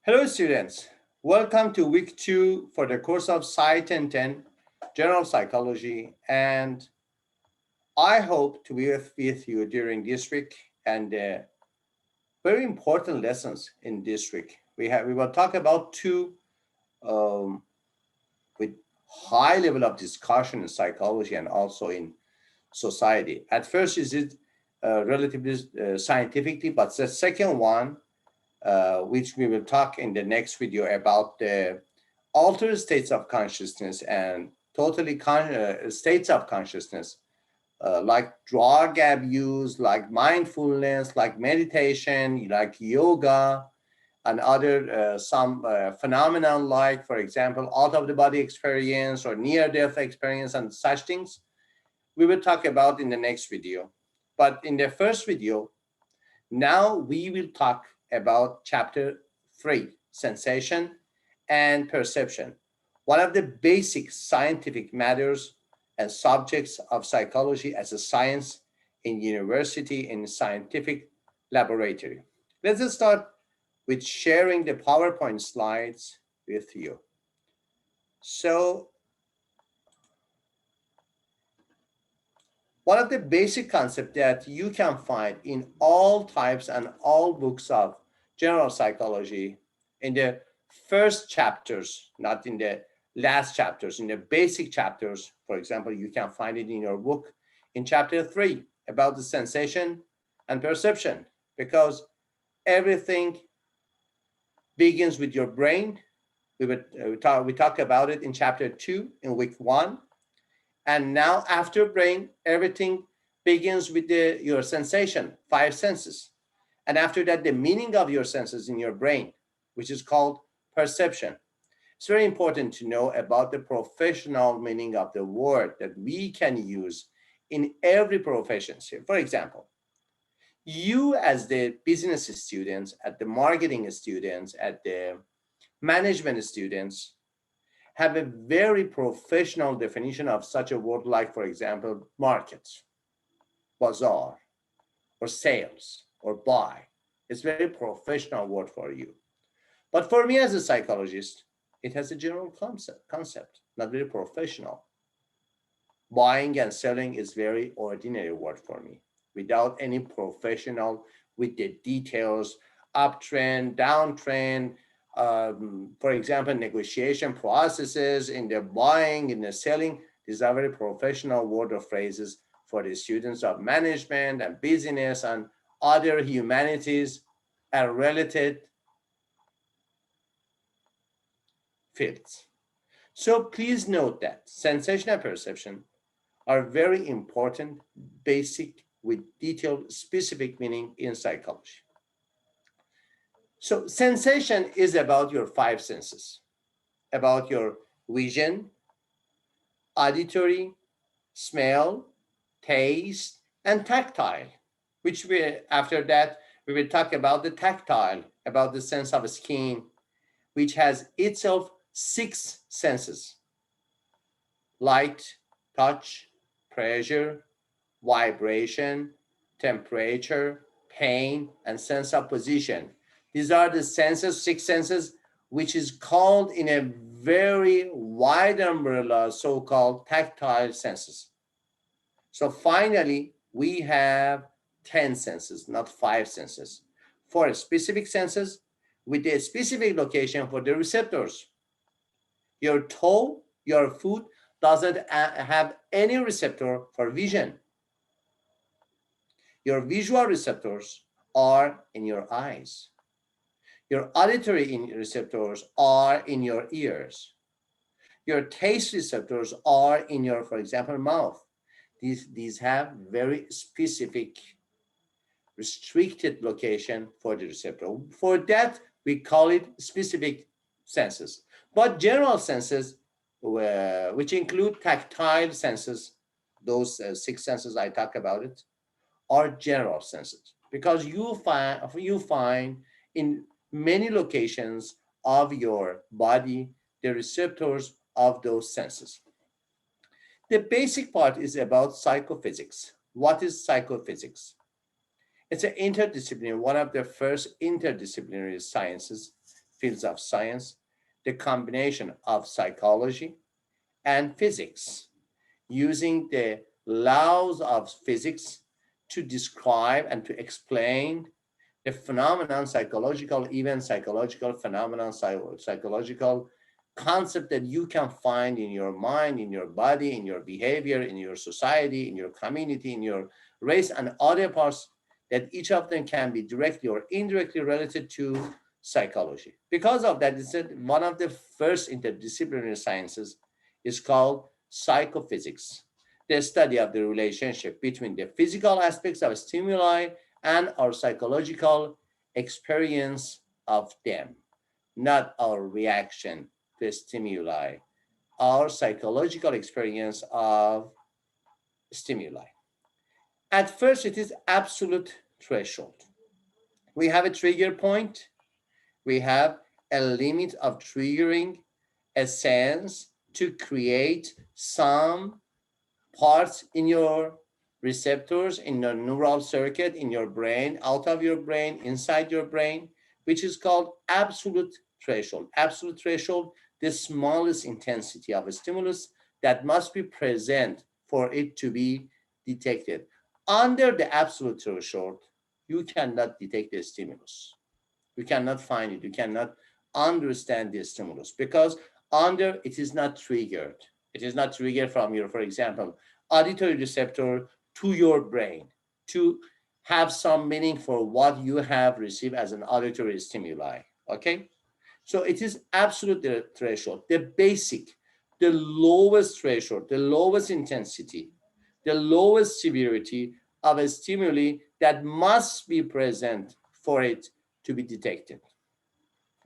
Hello students, welcome to week 2 for the course of Psy 1010, General Psychology, and I hope to be with you during this week and very important lessons in this week. We will talk about two um, with high level of discussion in psychology and also in society. At first is it relatively scientifically, but the second one which we will talk in the next video about the altered states of consciousness and states of consciousness, like drug abuse, like mindfulness, like meditation, like yoga, and other some phenomenon like, for example, out of the body experience or near death experience and such things. We will talk about in the next video. But in the first video, now we will talk about chapter 3, sensation and perception, one of the basic scientific matters and subjects of psychology as a science in university and scientific laboratory. Let's start with sharing the PowerPoint slides with you. So one of the basic concepts that you can find in all types and all books of general psychology in the first chapters, not in the last chapters, in the basic chapters, for example, you can find it in your book in chapter 3 about the sensation and perception, because everything begins with your brain. We talk about it in chapter 2 in week 1. And now after brain, everything begins with your sensation, 5 senses. And after that, the meaning of your senses in your brain, which is called perception. It's very important to know about the professional meaning of the word that we can use in every profession. So for example, you as the business students, at the marketing students, at the management students, have a very professional definition of such a word like, for example, market, bazaar, or sales, or buy. It's a very professional word for you. But for me as a psychologist, it has a general concept, not very professional. Buying and selling is very ordinary word for me, without any professional, with the details, uptrend, downtrend, for example, negotiation processes in the buying, in the selling. These are very professional word or phrases for the students of management and business and other humanities and related fields. So please note that sensation and perception are very important, basic, with detailed, specific meaning in psychology. So sensation is about your 5 senses, about your vision, auditory, smell, taste, and tactile, which after that, we will talk about the tactile, about the sense of skin, which has itself 6 senses: light, touch, pressure, vibration, temperature, pain, and sense of position. These are the senses, 6 senses, which is called in a very wide umbrella, so-called tactile senses. So finally, we have 10 senses, not 5 senses. For specific senses, with a specific location for the receptors. Your toe, your foot doesn't have any receptor for vision. Your visual receptors are in your eyes. Your auditory receptors are in your ears. Your taste receptors are in your, for example, mouth. These have very specific, restricted location for the receptor. For that, we call it specific senses. But general senses, which include tactile senses, those 6 senses I talk about it, are general senses, because you find in many locations of your body the receptors of those senses. The basic part is about psychophysics. What is psychophysics? It's an interdisciplinary, one of the first interdisciplinary sciences fields of science, the combination of psychology and physics, using the laws of physics to describe and to explain the phenomenon, psychological event, psychological phenomenon, psychological concept that you can find in your mind, in your body, in your behavior, in your society, in your community, in your race, and other parts, that each of them can be directly or indirectly related to psychology. Because of that, it's one of the first interdisciplinary sciences is called psychophysics, the study of the relationship between the physical aspects of stimuli and our psychological experience of them, not our reaction to stimuli, our psychological experience of stimuli. At first, it is absolute threshold. We have a trigger point, we have a limit of triggering a sense to create some parts in your receptors, in your neural circuit, in your brain, out of your brain, inside your brain, which is called absolute threshold. Absolute threshold, the smallest intensity of a stimulus that must be present for it to be detected. Under the absolute threshold, you cannot detect the stimulus. You cannot find it. You cannot understand the stimulus because under it is not triggered. It is not triggered from your, for example, auditory receptor to your brain to have some meaning for what you have received as an auditory stimuli. Okay? So it is absolute threshold, the basic, the lowest threshold, the lowest intensity, the lowest severity of a stimuli that must be present for it to be detected.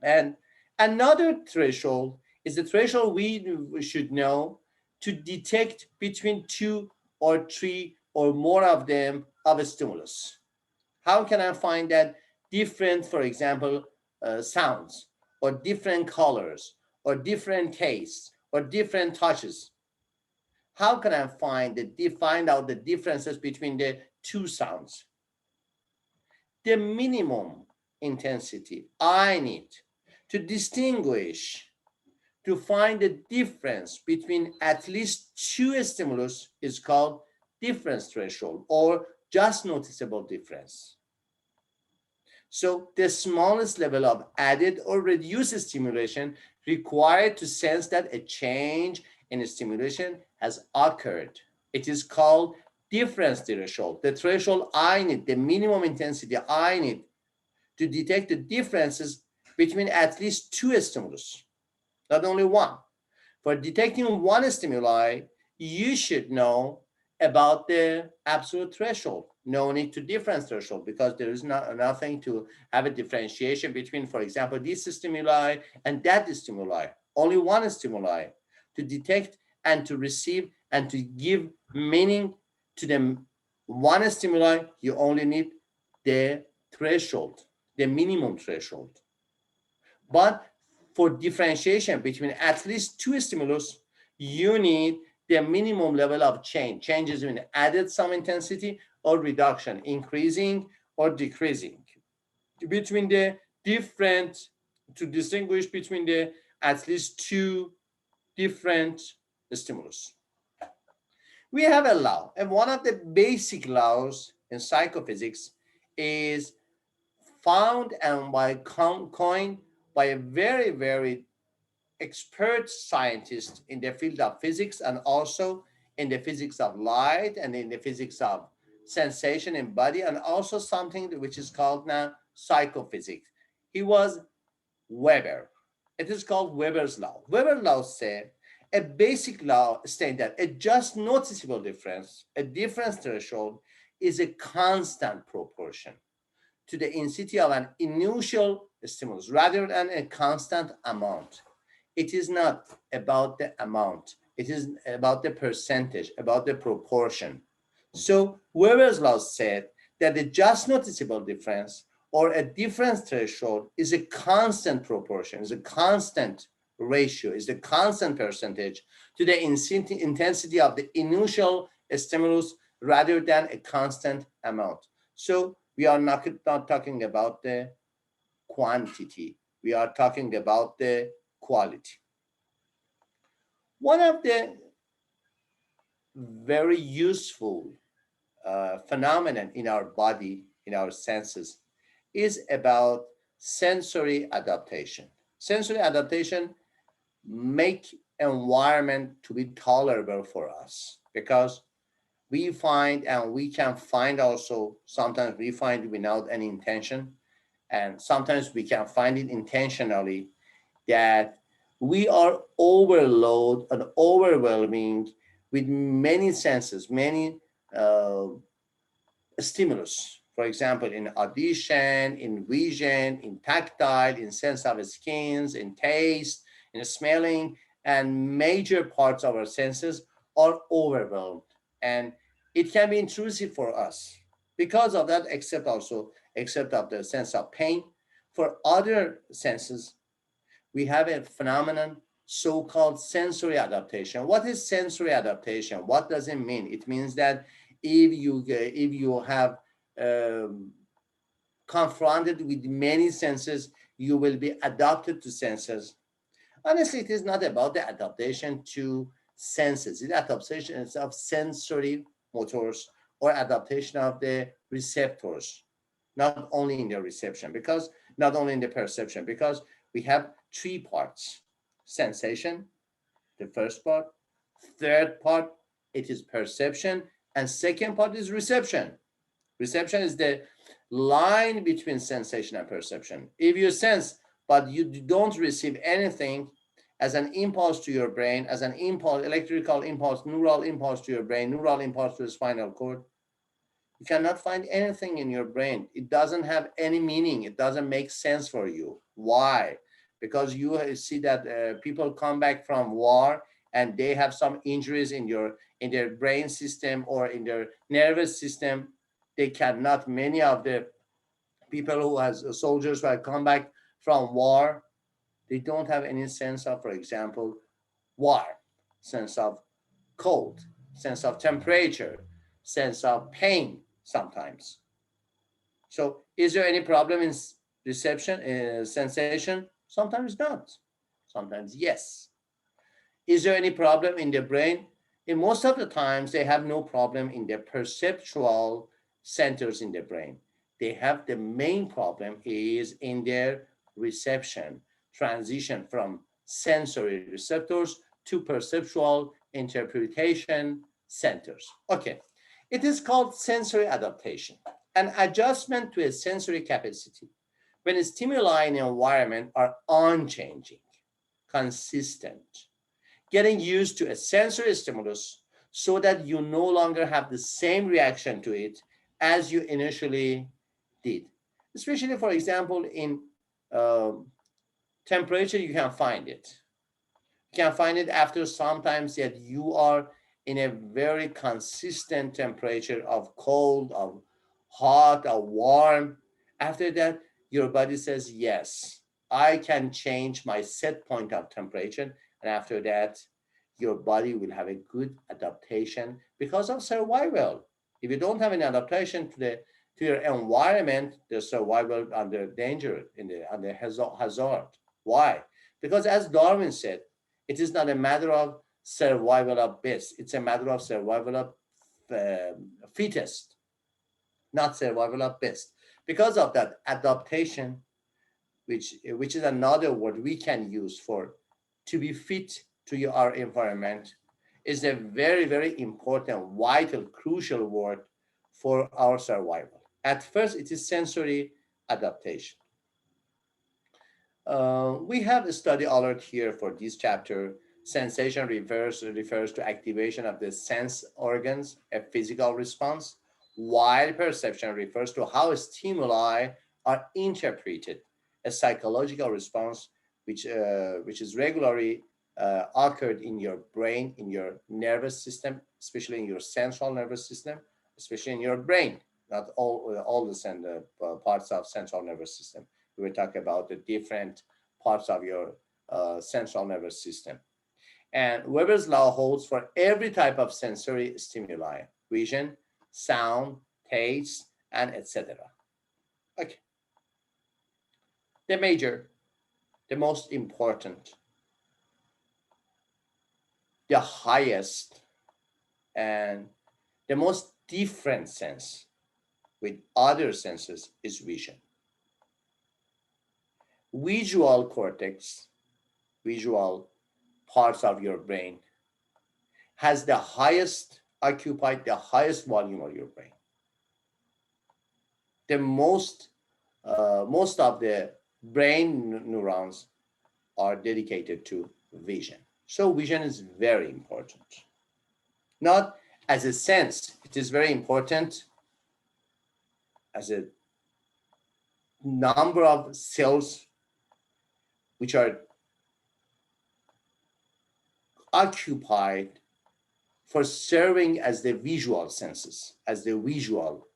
And another threshold is the threshold we should know to detect between two or three or more of them of a stimulus. How can I find that different, for example, sounds or different colors or different tastes or different touches? How can I find out the differences between the two sounds? The minimum intensity I need to distinguish, to find the difference between at least two stimulus is called difference threshold or just noticeable difference. So the smallest level of added or reduced stimulation required to sense that a change in stimulation has occurred. It is called difference threshold. The threshold I need, the minimum intensity I need to detect the differences between at least two stimulus, not only one. For detecting one stimuli, you should know about the absolute threshold. No need to difference threshold because there is nothing to have a differentiation between, for example, this stimuli and that stimuli. Only one stimuli to detect and to receive and to give meaning to the one stimuli. You only need the threshold, the minimum threshold. But for differentiation between at least two stimulus, you need the minimum level of change. Changes in added some intensity or reduction, increasing or decreasing. Between the different, to distinguish between the at least two different stimulus. We have a law, and one of the basic laws in psychophysics is found and coined by a very expert scientist in the field of physics and also in the physics of light and in the physics of sensation in body and also something which is called now psychophysics. He was Weber. It is called Weber's law. Weber's law said a basic law stating that a just noticeable difference, a difference threshold, is a constant proportion to the intensity of an initial stimulus rather than a constant amount. It is not about the amount, it is about the percentage, about the proportion. So Weber's law said that the just noticeable difference or a difference threshold is a constant proportion, is a constant ratio, is a constant percentage to the intensity of the initial stimulus rather than a constant amount. So we are not talking about the quantity. We are talking about the quality. One of the very useful phenomenon in our body, in our senses, is about sensory adaptation. Sensory adaptation make environment to be tolerable for us, because we find, and we can find also, sometimes we find without any intention, and sometimes we can find it intentionally, that we are overload and overwhelming with many senses, many uh, stimulus. For example, in audition, in vision, in tactile, in sense of skins, in taste, in smelling, and major parts of our senses are overwhelmed. And it can be intrusive for us. Because of that, except of the sense of pain, for other senses, we have a phenomenon so-called sensory adaptation. What is sensory adaptation? What does it mean? It means that if you have um, confronted with many senses, you will be adapted to senses. Honestly, it is not about the adaptation to senses. It's adaptation of sensory motors, or adaptation of the receptors, not only in the reception, because not only in the perception, because we have three parts: sensation, the first part; third part, it is perception; and second part is reception. Reception is the line between sensation and perception. If you sense, but you don't receive anything as an impulse to your brain, as an impulse, electrical impulse, neural impulse to your brain, neural impulse to the spinal cord, you cannot find anything in your brain. It doesn't have any meaning. It doesn't make sense for you. Why? Because you see that people come back from war and they have some injuries in their brain system or in their nervous system. They cannot. Many of the people who has soldiers who have come back from war, they don't have any sense of, for example, war, sense of cold, sense of temperature, sense of pain sometimes. So is there any problem in reception, sensation? Sometimes not. Sometimes yes. Is there any problem in the brain? In most of the times, they have no problem in the perceptual centers in the brain. They have the main problem is in their reception, transition from sensory receptors to perceptual interpretation centers. Okay, it is called sensory adaptation, an adjustment to a sensory capacity when stimuli in the environment are unchanging, consistent, getting used to a sensory stimulus so that you no longer have the same reaction to it as you initially did. Especially, for example, in um, temperature, you can find it. You can find it after sometimes that you are in a very consistent temperature of cold, of hot, of warm. After that, your body says, yes, I can change my set point of temperature. And after that, your body will have a good adaptation because of survival. If you don't have an adaptation to your environment, the survival under danger, in the under hazard. Why? Because as Darwin said, it is not a matter of survival of best. It's a matter of survival of fittest, not survival of best. Because of that, adaptation, which is another word we can use for to be fit to our environment, is a very, very important, vital, crucial word for our survival. At first, it is sensory adaptation. We have a study alert here for this chapter. Sensation refers to activation of the sense organs, a physical response, while perception refers to how stimuli are interpreted, a psychological response which is regularly occurred in your brain, in your nervous system, especially in your central nervous system, especially in your brain, not all the parts of central nervous system. We will talk about the different parts of your central nervous system. And Weber's law holds for every type of sensory stimuli: vision, sound, taste, and etc. Okay. The major the most important, the highest, and the most different sense with other senses is vision. Visual cortex, visual parts of your brain, has the highest, occupied the highest volume of your brain. The most of the brain neurons are dedicated to vision. So vision is very important. Not as a sense, it is very important as a number of cells which are occupied for serving as the visual senses, as the visual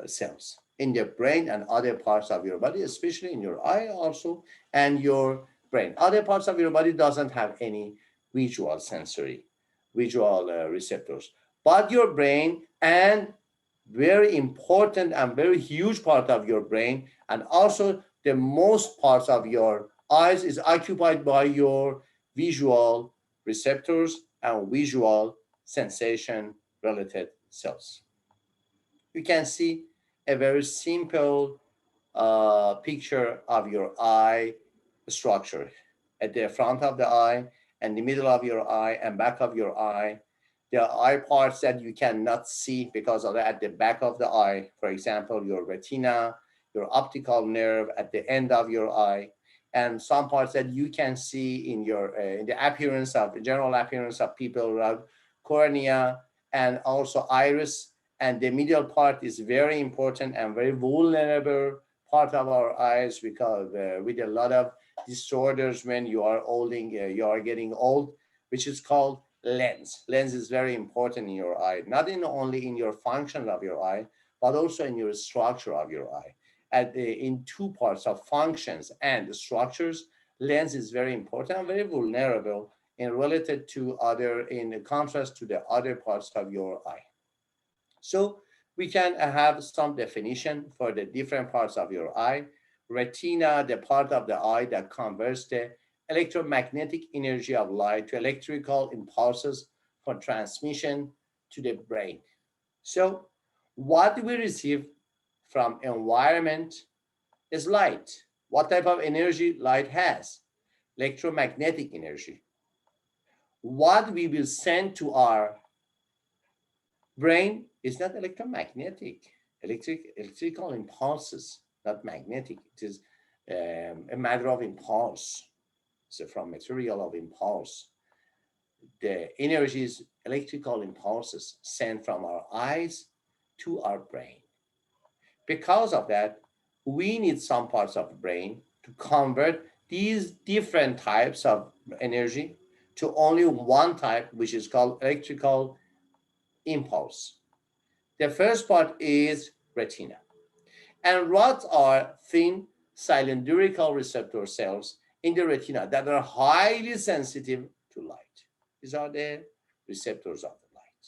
cells in the brain and other parts of your body, especially in your eye also and your brain. Other parts of your body doesn't have any visual sensory, visual receptors, but your brain, and very important and very huge part of your brain, and also the most parts of your eyes is occupied by your visual receptors and visual sensation related cells. You can see a very simple picture of your eye structure at the front of the eye and the middle of your eye and back of your eye. The eye parts that you cannot see because of at the back of the eye, for example, your retina, your optical nerve at the end of your eye, and some parts that you can see in your in the appearance of the general appearance of people, like cornea and also iris. And the middle part is very important and very vulnerable part of our eyes, because with a lot of disorders when you are you are getting old, which is called lens. Lens is very important in your eye, not in only in your function of your eye, but also in your structure of your eye. In two parts of functions and structures, lens is very important and very vulnerable in related to other, in contrast to the other parts of your eye. So we can have some definition for the different parts of your eye. Retina, the part of the eye that converts the electromagnetic energy of light to electrical impulses for transmission to the brain. So what we receive from environment is light. What type of energy light has? Electromagnetic energy. What we will send to our brain is not electromagnetic, electrical impulses, not magnetic. It is a matter of impulse. So from material of impulse, the energy is electrical impulses sent from our eyes to our brain. Because of that, we need some parts of the brain to convert these different types of energy to only one type, which is called electrical impulse. The first part is retina. And what are thin cylindrical receptor cells in the retina that are highly sensitive to light? These are the receptors of the light.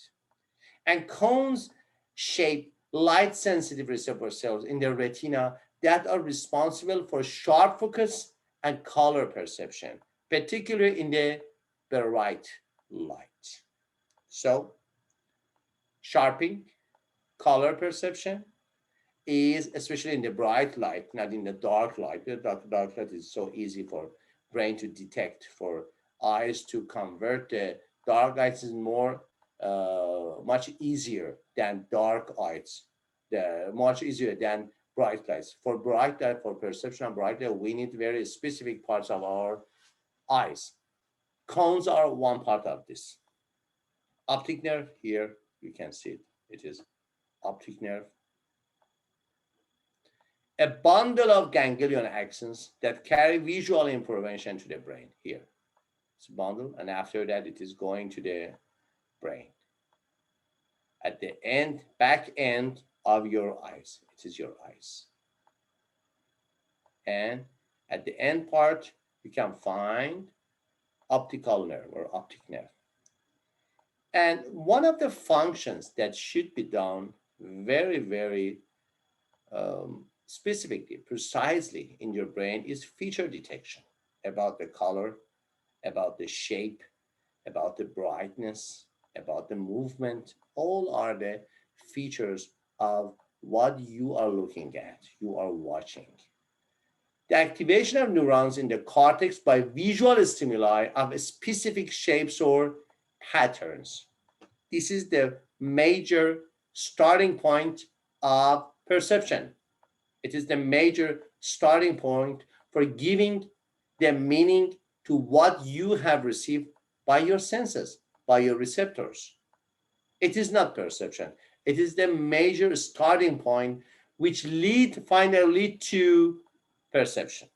And cones shaped light sensitive receptor cells in the retina that are responsible for sharp focus and color perception, particularly in the bright light. So, sharpening, color perception is especially in the bright light, not in the dark light. The dark light is so easy for brain to detect, for eyes to convert. The dark light is more much easier than dark lights, much easier than bright lights. For bright light, for perception of bright light, we need very specific parts of our eyes. Cones are one part of this. Optic nerve, here you can see it. It is optic nerve. A bundle of ganglion axons that carry visual information to the brain. Here, it's a bundle, and after that, it is going to the brain. At the end, back end of your eyes, it is your eyes. And at the end part, you can find optical nerve or optic nerve. And one of the functions that should be done very, very specifically, precisely in your brain is feature detection. about the color, about the shape, about the brightness, about the movement. All are the features of what you are looking at, you are watching. The activation of neurons in the cortex by visual stimuli of specific shapes or patterns. This is the major starting point of perception. It is the major starting point for giving the meaning to what you have received by your senses, by your receptors. It is not perception. It is the major starting point which lead finally to perception.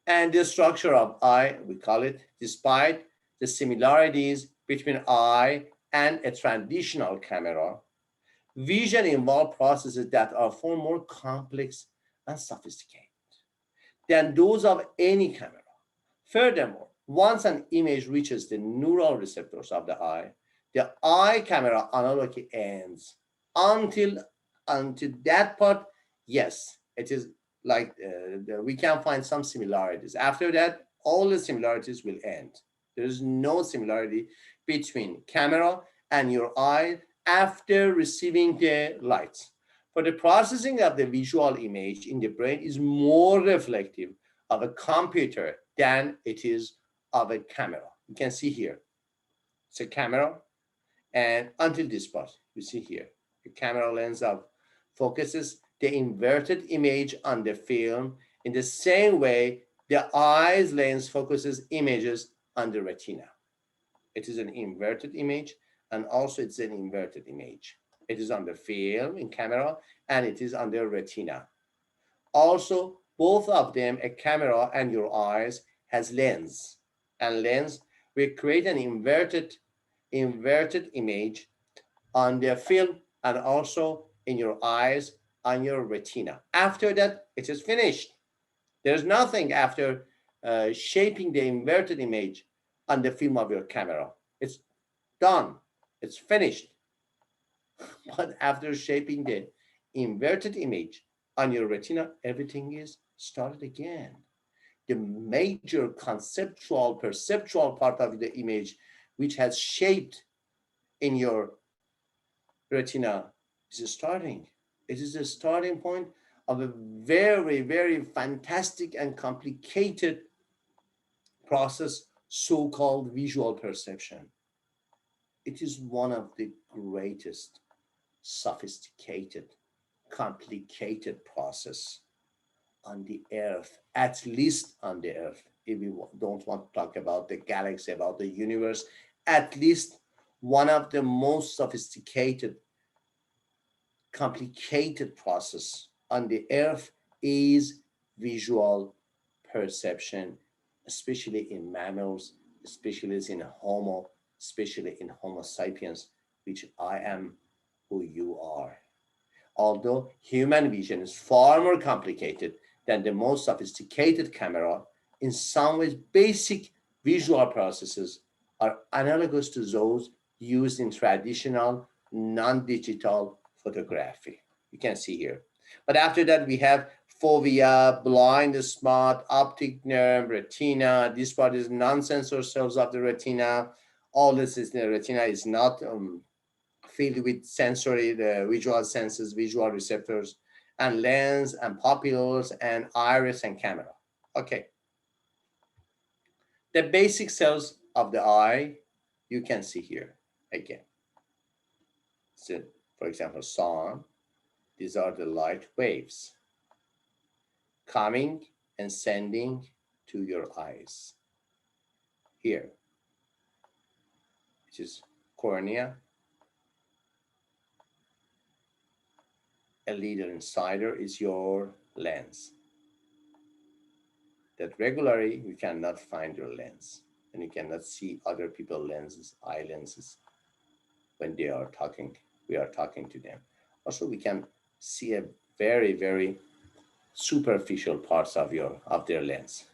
And the structure of eye, we call it, despite the similarities between eye and a traditional camera, vision involves processes that are far more complex and sophisticated than those of any camera. Furthermore, once an image reaches the neural receptors of the eye camera analogy ends. Until that part, yes, it is like we can find some similarities. After that, all the similarities will end. There is no similarity between camera and your eye after receiving the light. For the processing of the visual image in the brain is more reflective of a computer than it is of a camera. You can see here, it's a camera, and until this part, you see here, the camera lens of focuses the inverted image on the film in the same way the eye's lens focuses images on the retina. It is an inverted image, and also it's an inverted image. It is on the film in camera, and it is on the retina. Also, both of them, a camera and your eyes, has lens. And lens will create an inverted image on the film and also in your eyes, on your retina. After that, it is finished. There's nothing after shaping the inverted image on the film of your camera. It's done. It's finished. But after shaping the inverted image on your retina, everything is started again. The major conceptual, perceptual part of the image, which has shaped in your retina, is starting. It is a starting point of a very, very fantastic and complicated process, so-called visual perception. It is one of the greatest, sophisticated, complicated process on the earth, at least on the earth. If we don't want to talk about the galaxy, about the universe, at least one of the most sophisticated, complicated process on the earth is visual perception, especially in mammals, especially in Homo, especially in Homo sapiens, which I am, who you are. Although human vision is far more complicated than the most sophisticated camera, in some ways basic visual processes are analogous to those used in traditional non-digital photography. You can see here. But after that, we have fovea, blind spot, optic nerve, retina. This part is non-sensor cells of the retina. All this is the retina is not filled with sensory, the visual senses, visual receptors, and lens and pupils and iris and camera. Okay. The basic cells of the eye, you can see here again. So, for example, sun, these are the light waves coming and sending to your eyes. Here, which is cornea, a little insider is your lens. That regularly you cannot find your lens, and you cannot see other people's lenses, eye lenses, when they are talking, we are talking to them. Also, we can see a very, very superficial parts of their lens.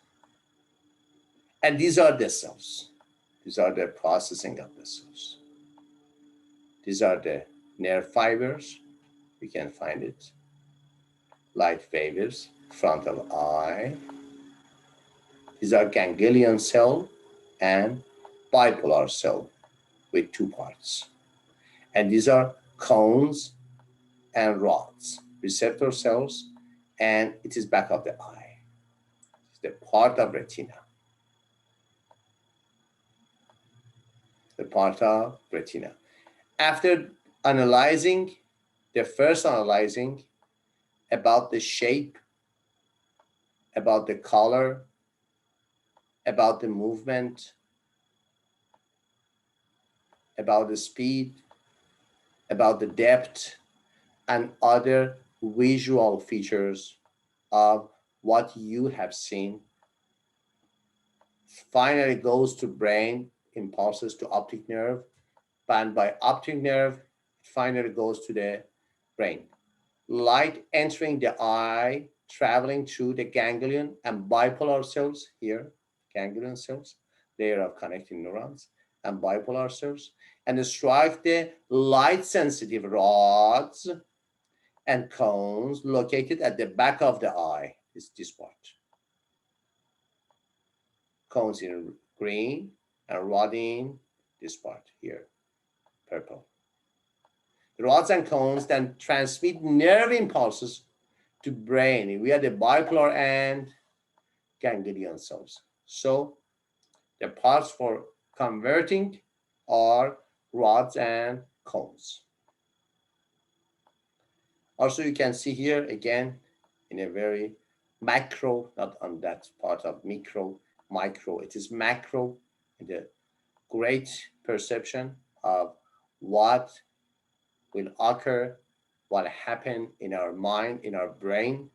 And these are the cells. These are the processing of the cells. These are the nerve fibers. We can find it. Light waves, front of eye, These are ganglion cell and bipolar cell with two parts. And these are cones and rods, receptor cells, and it is back of the eye. It's the part of retina. The part of retina. After analyzing, the first analyzing about the shape, about the color, about the movement, about the speed, about the depth, and other visual features of what you have seen, finally goes to brain, impulses to optic nerve, and by optic nerve, it finally goes to the brain. Light entering the eye, traveling through the ganglion and bipolar cells here, ganglion cells, layer of connecting neurons, and bipolar cells, and strike the light sensitive rods and cones located at the back of the eye. Is this part. Cones in green and rod in this part here, purple. The rods and cones then transmit nerve impulses to brain via the bipolar and ganglion cells. So the parts for converting are rods and cones. Also, you can see here again in a very macro, not on that part of micro, it is macro, in the great perception of what will occur, what happened in our mind, in our brain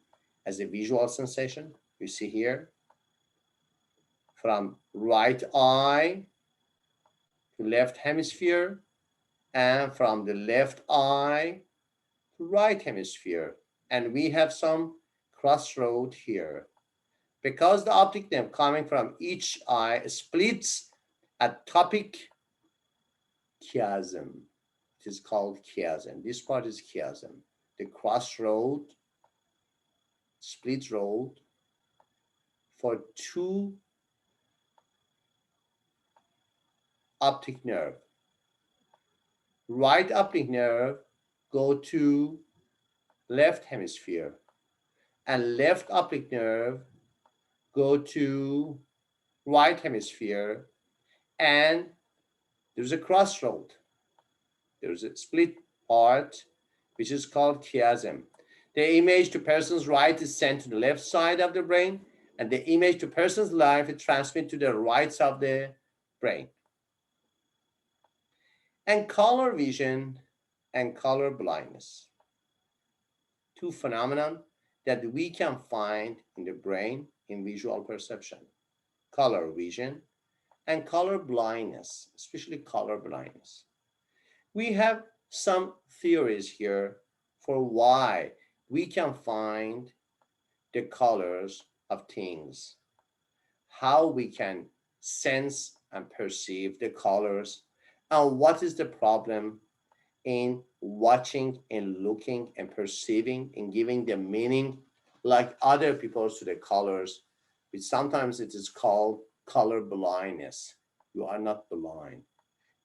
as a visual sensation. You see here, from right eye to left hemisphere, and from the left eye to right hemisphere. And we have some crossroad here. Because the optic nerve coming from each eye splits at topic chiasm. It is called chiasm. This part is chiasm. The crossroad, split road for two optic nerve. Right optic nerve go to left hemisphere, and left optic nerve go to right hemisphere, and there's a crossroad. There's a split part, which is called chiasm. The image to person's right is sent to the left side of the brain, and the image to person's left is transmitted to the right side of the brain. And color vision and color blindness, two phenomena that we can find in the brain in visual perception. Color vision and color blindness, especially color blindness. We have some theories here for why we can find the colors of things, how we can sense and perceive the colors, and what is the problem in watching and looking and perceiving and giving the meaning like other people to the colors, which sometimes it is called color blindness. You are not blind.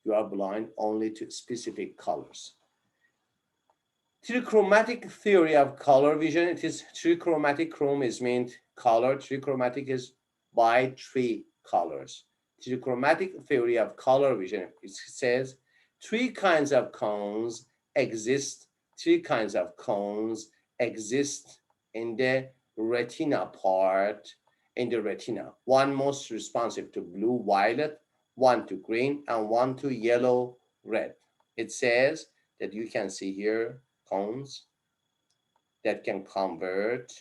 You are blind only to specific colors. Trichromatic theory of color vision, it is trichromatic. Chrome is meant color. Trichromatic is by three colors. Trichromatic theory of color vision, it says three kinds of cones exist. Three kinds of cones exist in the retina part, in the retina. One most responsive to blue, violet, one to green, and one to yellow, red. It says that you can see here cones that can convert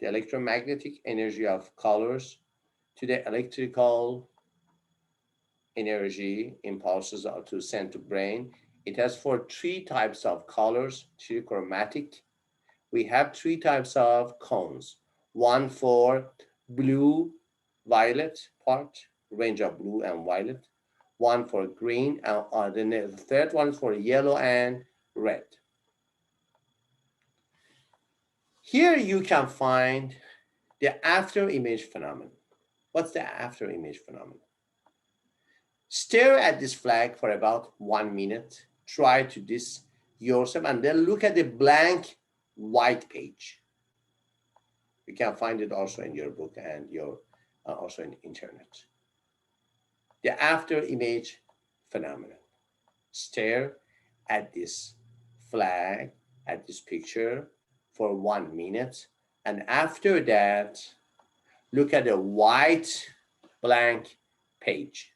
the electromagnetic energy of colors to the electrical energy impulses to send to brain. It has for three types of colors, trichromatic. We have three types of cones. One for blue, violet part, range of blue and violet. One for green, and then the third one for yellow and red. Here you can find the after image phenomenon. What's the after image phenomenon? Stare at this flag for about 1 minute. Try to this yourself and then look at the blank white page. You can find it also in your book and your also in the internet. The after image phenomenon. Stare at this flag, at this picture for 1 minute, and after that, look at the white blank page.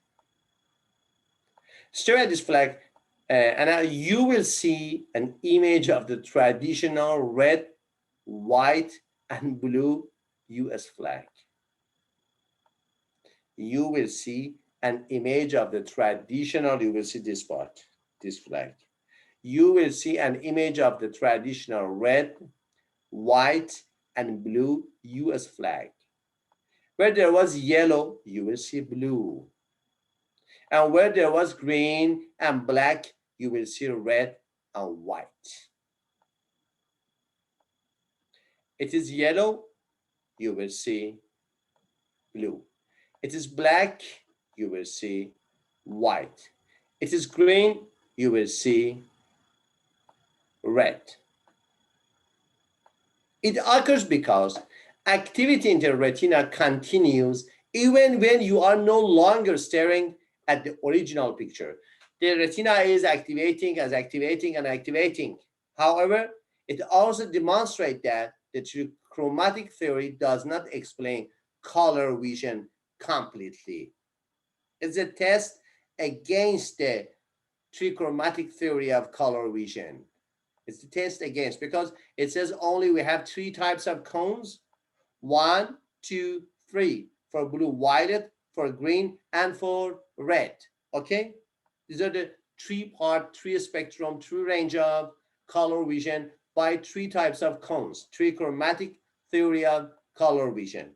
Stare at this flag, and you will see an image of the traditional red, white, and blue US flag. You will see an image of the traditional, you will see this part, this flag. You will see an image of the traditional red, white, and blue US flag. Where there was yellow, you will see blue. And where there was green and black, you will see red and white. It is yellow, you will see blue. It is black, you will see white. It is green, you will see red. It occurs because activity in the retina continues even when you are no longer staring at the original picture. The retina is activating and activating. However, it also demonstrates that the trichromatic theory does not explain color vision completely. It's a test against the trichromatic theory of color vision. It's the test against, because it says only we have 3 types of cones, 1, 2, 3, for blue, violet, for green, and for red. Okay, these are the 3-part, 3-spectrum, 3-range of color vision by 3 types of cones, trichromatic theory of color vision.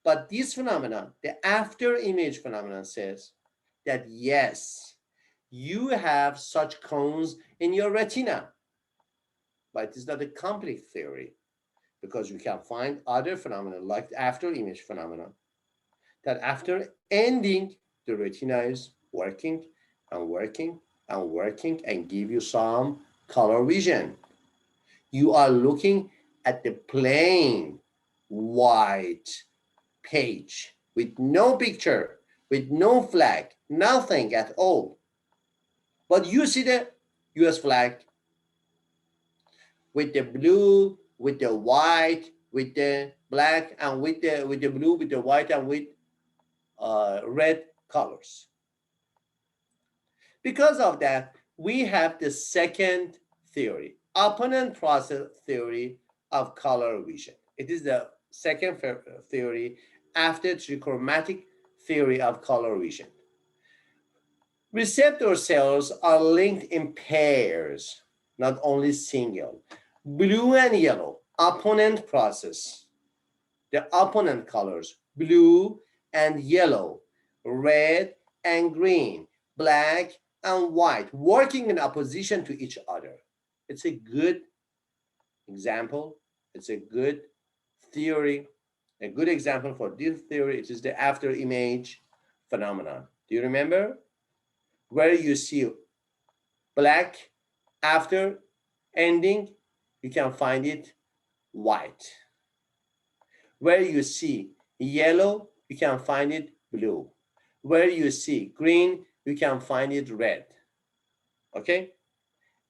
But this phenomenon, the after image phenomenon, says that yes, you have such cones in your retina, but it is not a complete theory, because you can find other phenomena like the after image phenomenon, that after ending, the retina is working and give you some color vision. You are looking at the plain white page with no picture, with no flag, nothing at all. But you see the US flag with the blue, with the white, with the black, and with the blue, with the white, and with red colors. Because of that, we have the second theory, opponent process theory of color vision. It is the second theory after trichromatic theory of color vision. Receptor cells are linked in pairs, not only single. Blue and yellow, opponent process. The opponent colors, blue and yellow, red and green, black and white, working in opposition to each other. It's a good example. It's a good theory. A good example for this theory, it is the after image phenomenon. Do you remember? Where you see black after ending, you can find it white. Where you see yellow, you can find it blue. Where you see green, you can find it red. Okay?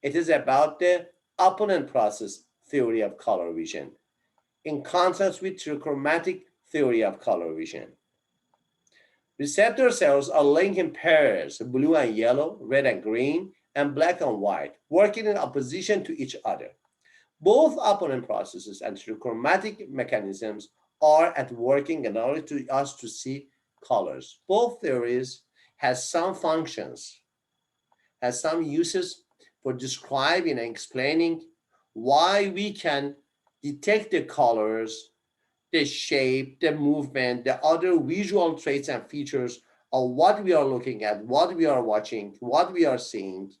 It is about the opponent process theory of color vision, in contrast with trichromatic theory of color vision. Receptor cells are linked in pairs, blue and yellow, red and green, and black and white, working in opposition to each other. Both opponent processes and trichromatic mechanisms are at working in order to us to see colors. Both theories has some functions, has some uses for describing and explaining why we can detect the colors, the shape, the movement, the other visual traits and features of what we are looking at, what we are watching, what we are seeing.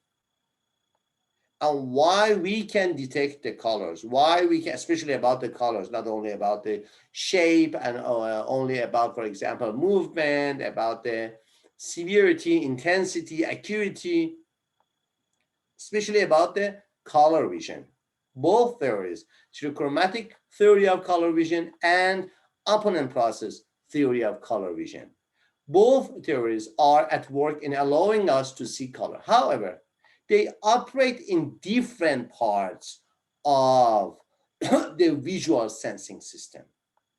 and why we can detect the colors, why we can, especially about the colors, not only about the shape and only about, for example, movement, about the severity, intensity, acuity, especially about the color vision. Both theories, chromatic theory of color vision and opponent process theory of color vision. Both theories are at work in allowing us to see color. However, they operate in different parts of the visual sensing system,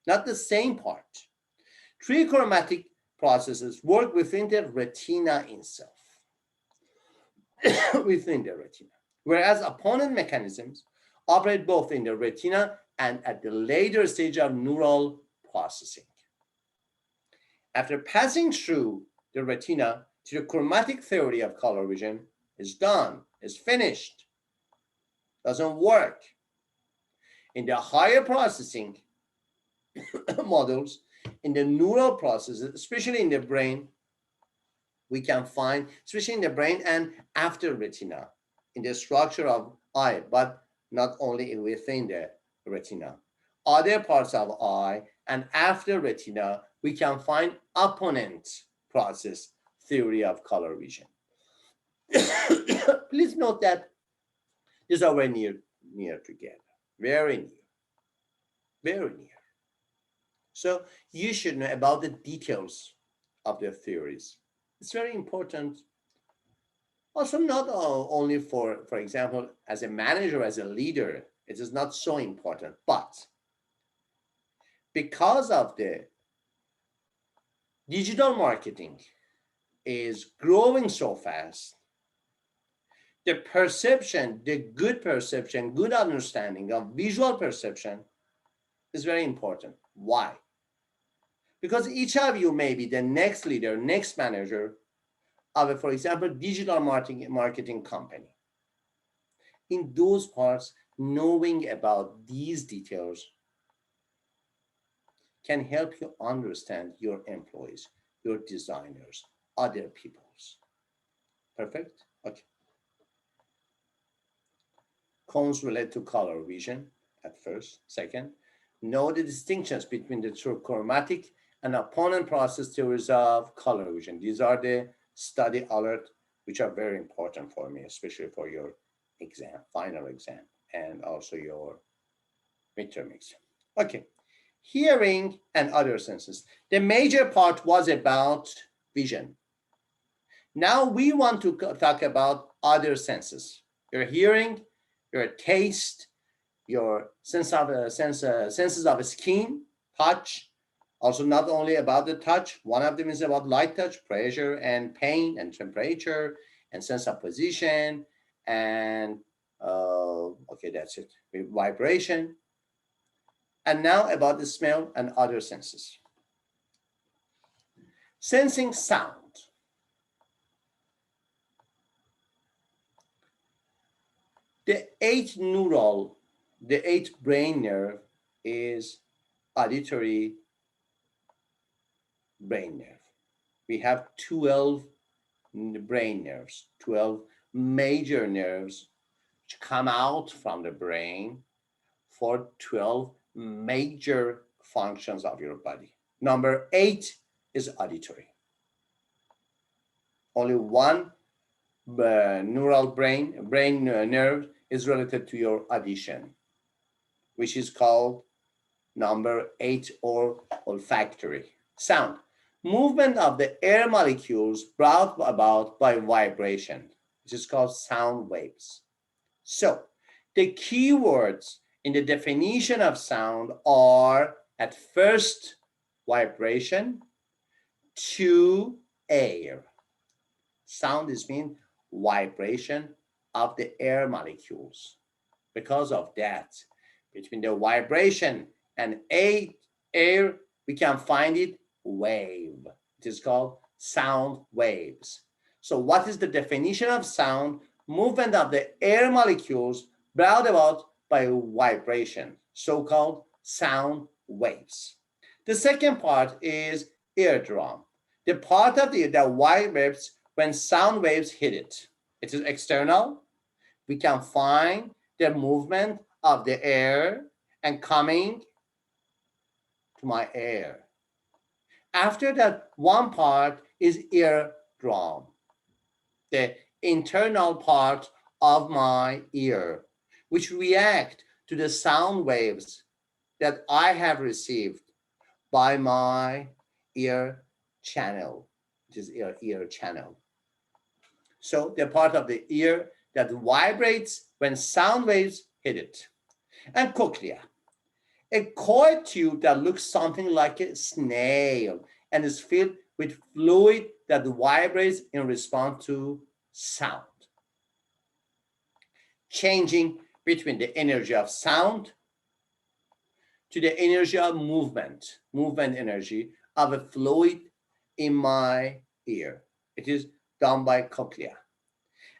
not the same part. Trichromatic processes work within the retina itself, within the retina, whereas opponent mechanisms operate both in the retina and at the later stage of neural processing. After passing through the retina, the chromatic theory of color vision is done, is finished, doesn't work. In the higher processing models, in the neural processes, especially in the brain, we can find, especially in the brain and after retina, in the structure of eye, but not only within the retina. Other parts of eye and after retina, we can find opponent process theory of color vision. Please note that these are very near together, very near, very near. So you should know about the details of the theories. It's very important. Also, not only for example, as a manager, as a leader, it is not so important, but because of the digital marketing is growing so fast, the perception, the good perception, good understanding of visual perception is very important. Why? Because each of you may be the next leader, next manager of a, for example, digital marketing company. In those parts, knowing about these details can help you understand your employees, your designers, other people's. Perfect? Okay. Cones relate to color vision at first. Second, know the distinctions between the true chromatic and opponent process theories of color vision. These are the study alert, which are very important for me, especially for your exam, final exam, and also your midterm exam. Okay, hearing and other senses. The major part was about vision. Now we want to talk about other senses. Your hearing, your taste, your senses of skin, touch. Also, not only about the touch, one of them is about light touch, pressure and pain and temperature, and sense of position, and okay, that's it. Vibration. And now about the smell and other senses. Sensing sound. The eighth brain nerve is auditory brain nerve. We have 12 brain nerves, 12 major nerves which come out from the brain for 12 major functions of your body. Number 8 is auditory. Only one neural brain nerve is related to your audition, which is called number 8 or olfactory. Sound. Movement of the air molecules brought about by vibration, which is called sound waves. So the key words in the definition of sound are at first vibration, 2 air. Sound is mean vibration of the air molecules. Because of that, between the vibration and air, we can find it wave. It is called sound waves. So what is the definition of sound? Movement of the air molecules brought about by vibration, so-called sound waves. The second part is eardrum. The part of the vibrates when sound waves hit it. It is external, we can find the movement of the air and coming to my ear. After that, one part is eardrum, the internal part of my ear, which react to the sound waves that I have received by my ear channel. It is ear channel. So the part of the ear that vibrates when sound waves hit it. And cochlea, a coiled tube that looks something like a snail and is filled with fluid that vibrates in response to sound, changing between the energy of sound to the energy of movement energy of a fluid in my ear. It is done by cochlea.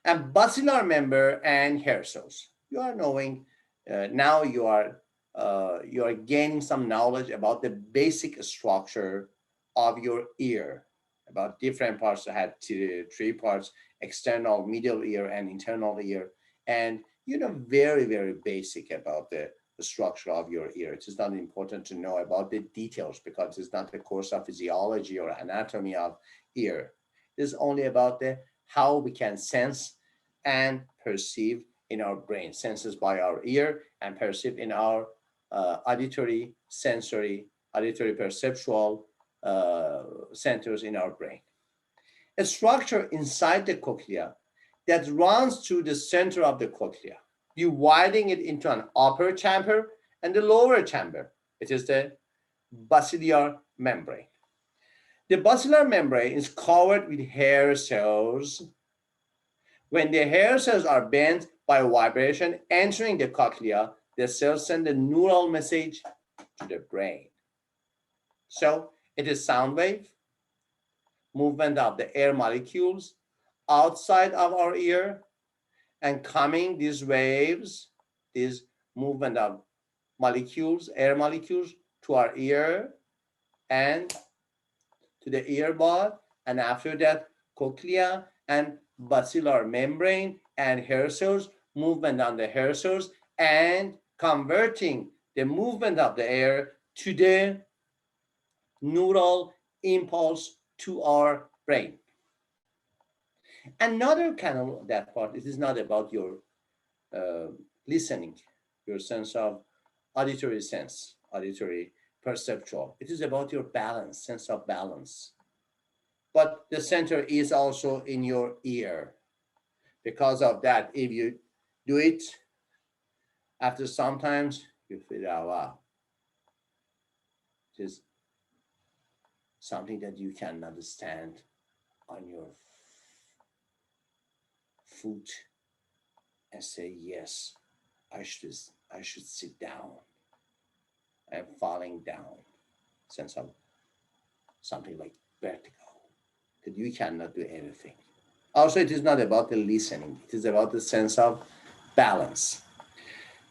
And basilar member and hair cells. You are knowing now you are gaining some knowledge about the basic structure of your ear, about different parts that have three parts: external, middle ear, and internal ear. And you know very, very basic about the structure of your ear. It is not important to know about the details because it's not the course of physiology or anatomy of ear. It is only about the how we can sense and perceive in our brain, senses by our ear and perceive in our auditory, sensory, auditory perceptual centers in our brain. A structure inside the cochlea that runs through the center of the cochlea, dividing it into an upper chamber and the lower chamber. It is the basilar membrane. The basilar membrane is covered with hair cells. When the hair cells are bent by vibration entering the cochlea, the cells send a neural message to the brain. So it is sound wave, movement of the air molecules outside of our ear, and coming these waves, this movement of molecules, air molecules, to our ear and to the earbud, and after that, cochlea and basilar membrane and hair cells, movement on the hair cells, and converting the movement of the air to the neural impulse to our brain. Another canal, that part, it is not about your listening, your sense of auditory sense, auditory perceptual. It is about your balance, sense of balance. But the center is also in your ear. Because of that, if you do it, after sometimes you feel, oh, wow, it is something that you cannot stand on your foot and say, yes, I should sit down. I'm falling down. Sense of something like vertigo, that you cannot do anything. Also, it is not about the listening. It is about the sense of balance.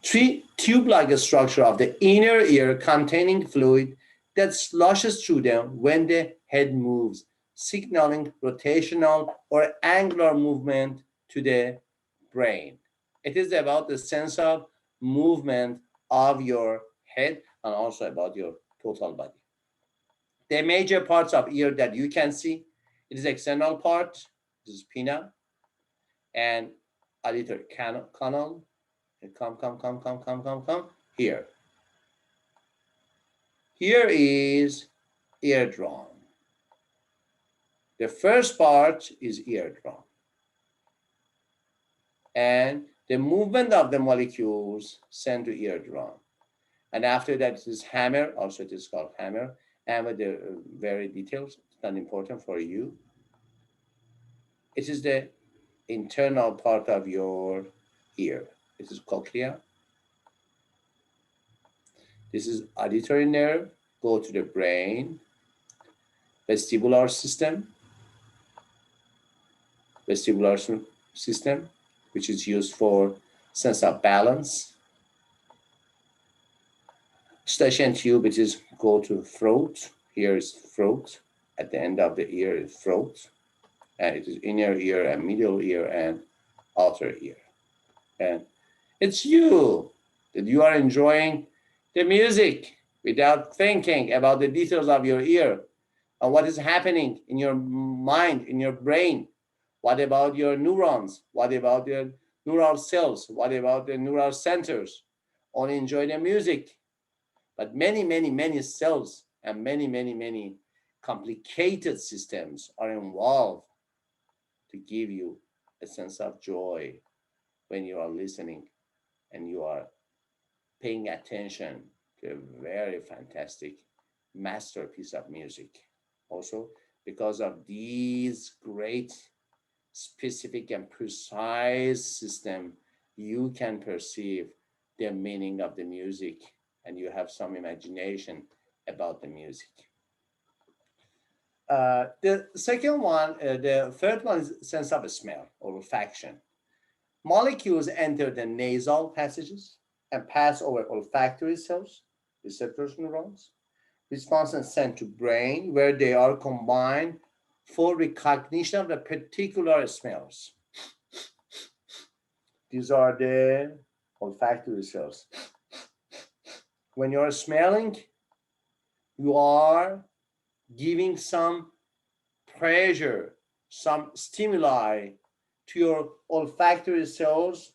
Three tube-like structure of the inner ear containing fluid that slushes through them when the head moves, signaling rotational or angular movement to the brain. It is about the sense of movement of your head and also about your total body. The major parts of ear that you can see, it is external part, this is pinna, and auditory canal, and come, here. Here is eardrum. The first part is eardrum. And the movement of the molecules sent to eardrum. And after that, it is hammer, also it is called hammer, and with the very details, it's not important for you. It is the internal part of your ear. This is cochlea. This is auditory nerve, go to the brain, vestibular system, which is used for sense of balance. Eustachian tube, which is go to throat. Here is throat. At the end of the ear is throat. And it is inner ear and middle ear and outer ear. And it's you that you are enjoying the music without thinking about the details of your ear and what is happening in your mind, in your brain. What about your neurons? What about your neural cells? What about the neural centers? Only enjoy the music. But many, many, many cells and many, many, many complicated systems are involved to give you a sense of joy when you are listening and you are paying attention to a very fantastic masterpiece of music. Also, because of these great, specific, and precise system, you can perceive the meaning of the music and you have some imagination about the music. The second one, the third one is sense of smell or olfaction. Molecules enter the nasal passages and pass over olfactory cells, receptors neurons, response and sent to brain, where they are combined for recognition of the particular smells. These are the olfactory cells. When you're smelling, you are giving some pressure, some stimuli to your olfactory cells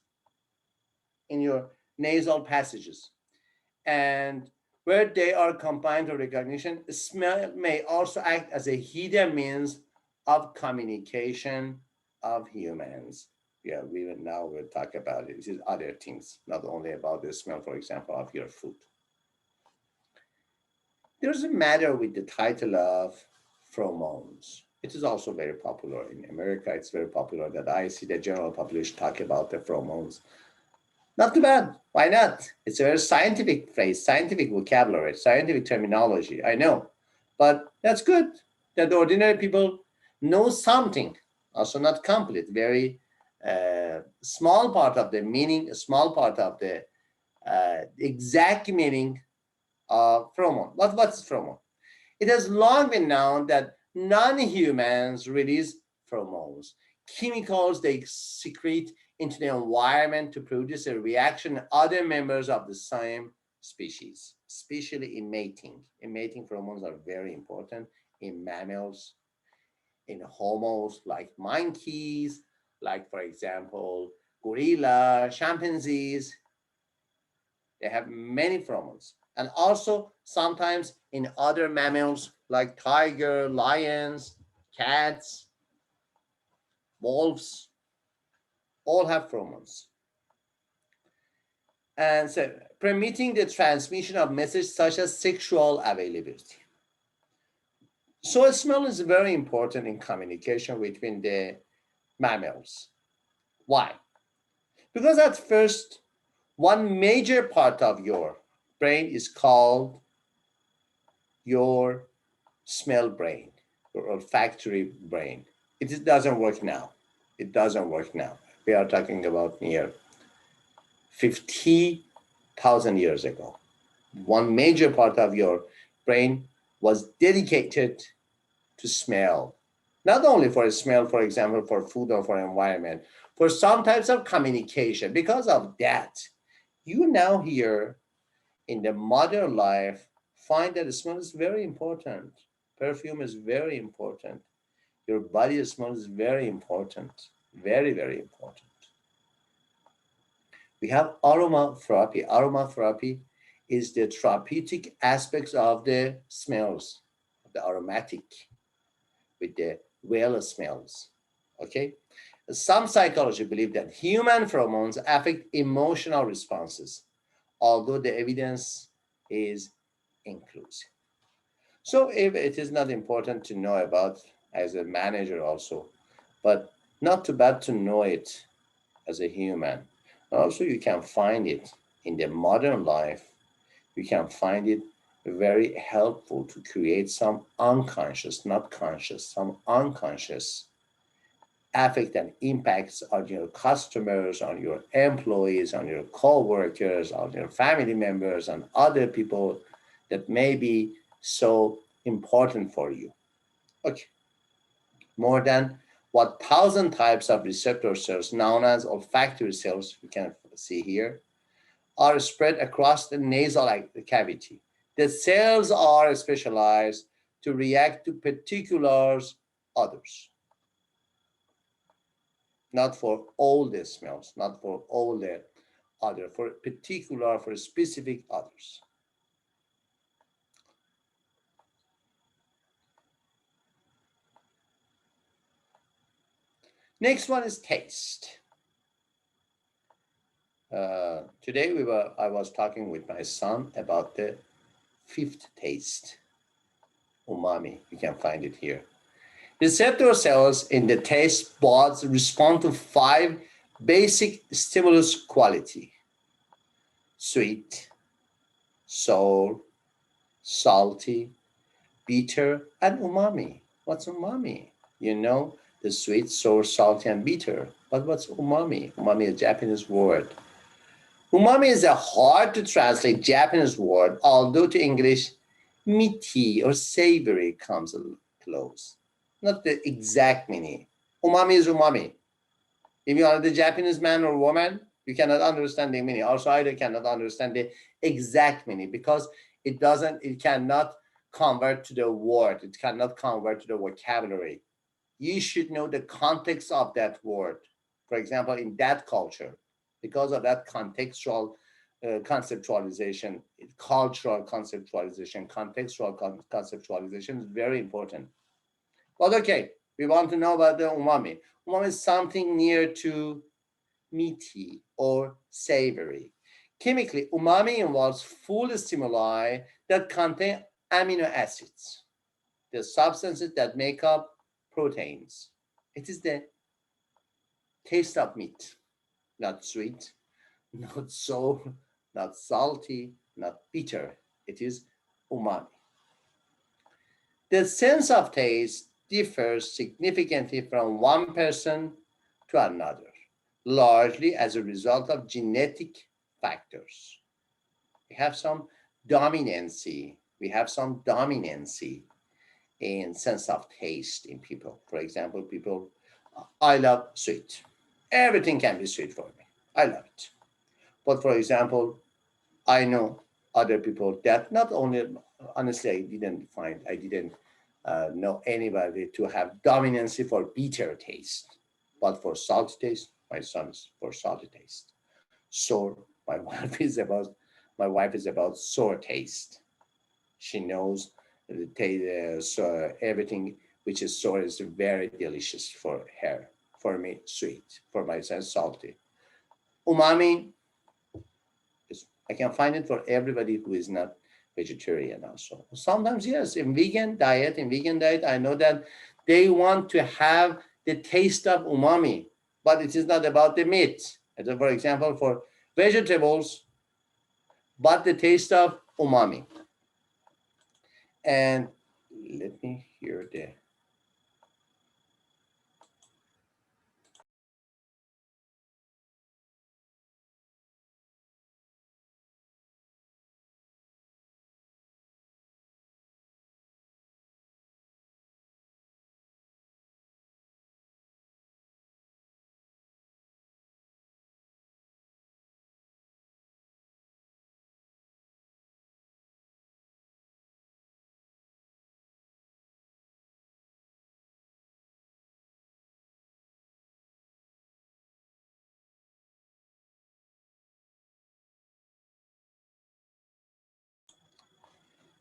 in your nasal passages. And where they are combined for recognition, smell may also act as a hidden means of communication of humans. Yeah, we will now we'll talk about it. This is other things, not only about the smell, for example, of your food. There's a matter with the title of pheromones. It is also very popular in America. It's very popular that I see the general population talk about the pheromones. Not too bad. Why not? It's a very scientific phrase, scientific vocabulary, scientific terminology. I know. But that's good that the ordinary people know something, also not complete, very small part of the meaning, a small part of the exact meaning of pheromone. What's pheromone? It has long been known that non-humans release pheromones, chemicals they secrete into the environment to produce a reaction in other members of the same species, especially in mating. In mating, pheromones are very important in mammals, in homos like monkeys, like, for example, gorilla, chimpanzees. They have many pheromones. And also sometimes in other mammals like tiger, lions, cats, wolves, all have pheromones. And so permitting the transmission of messages such as sexual availability. So smell is very important in communication between the mammals. Why? Because at first, one major part of your brain is called your smell brain, your olfactory brain. It doesn't work now. It doesn't work now. We are talking about near 50,000 years ago. One major part of your brain was dedicated to smell. Not only for smell, for example, for food or for environment, for some types of communication. Because of that, you now here in the modern life find that smell is very important. Perfume is very important. Your body smell is very important. Very, very important. We have aromatherapy. Aromatherapy is the therapeutic aspects of the smells, the aromatic, with the well smells. Okay? Some psychology believe that human pheromones affect emotional responses, although the evidence is inclusive. So if it is not important to know about as a manager also, but not too bad to know it as a human. Also, you can find it in the modern life. You can find it very helpful to create some unconscious, not conscious, some unconscious affect and impacts on your customers, on your employees, on your co-workers, on your family members, and other people that may be so important for you. Okay. More than what 1,000 types of receptor cells known as olfactory cells, you can see here, are spread across the nasal cavity. The cells are specialized to react to particular others, not for all the smells, not for all the other, for particular, for specific others. Next one is taste. Today I was talking with my son about the fifth taste, umami. You can find it here. Receptor cells in the taste buds respond to 5 basic stimulus quality: sweet, sour, salty, bitter, and umami. What's umami? You know, the sweet, sour, salty, and bitter. But what's umami? Umami is a Japanese word. Umami is a hard to translate Japanese word, although to English, meaty or savory comes close. Not the exact meaning. Umami is umami. If you are the Japanese man or woman, you cannot understand the meaning. Also, I cannot understand the exact meaning because it cannot convert to the word. It cannot convert to the vocabulary. You should know the context of that word. For example, in that culture, because of that contextual conceptualization, cultural conceptualization, contextual conceptualization is very important. But okay, we want to know about the umami. Umami is something near to meaty or savory. Chemically, umami involves food stimuli that contain amino acids, the substances that make up proteins. It is the taste of meat, not sweet, not sour, not salty, not bitter. It is umami. The sense of taste differs significantly from one person to another, largely as a result of genetic factors. We have some dominancy. We have some dominancy in sense of taste in people. For example, people, I love sweet. Everything can be sweet for me. I love it. But for example, I know other people that not only, honestly, I didn't know anybody to have dominancy for bitter taste, but for salty taste, my son is for salty taste. Sour, my wife is about sour taste. She knows the taste, so everything which is sour is very delicious for her. For me, sweet. For my son, salty. Umami, I can find it for everybody who is not vegetarian also. Sometimes, yes, in vegan diet, I know that they want to have the taste of umami, but it is not about the meat. For example, for vegetables, but the taste of umami. And let me hear the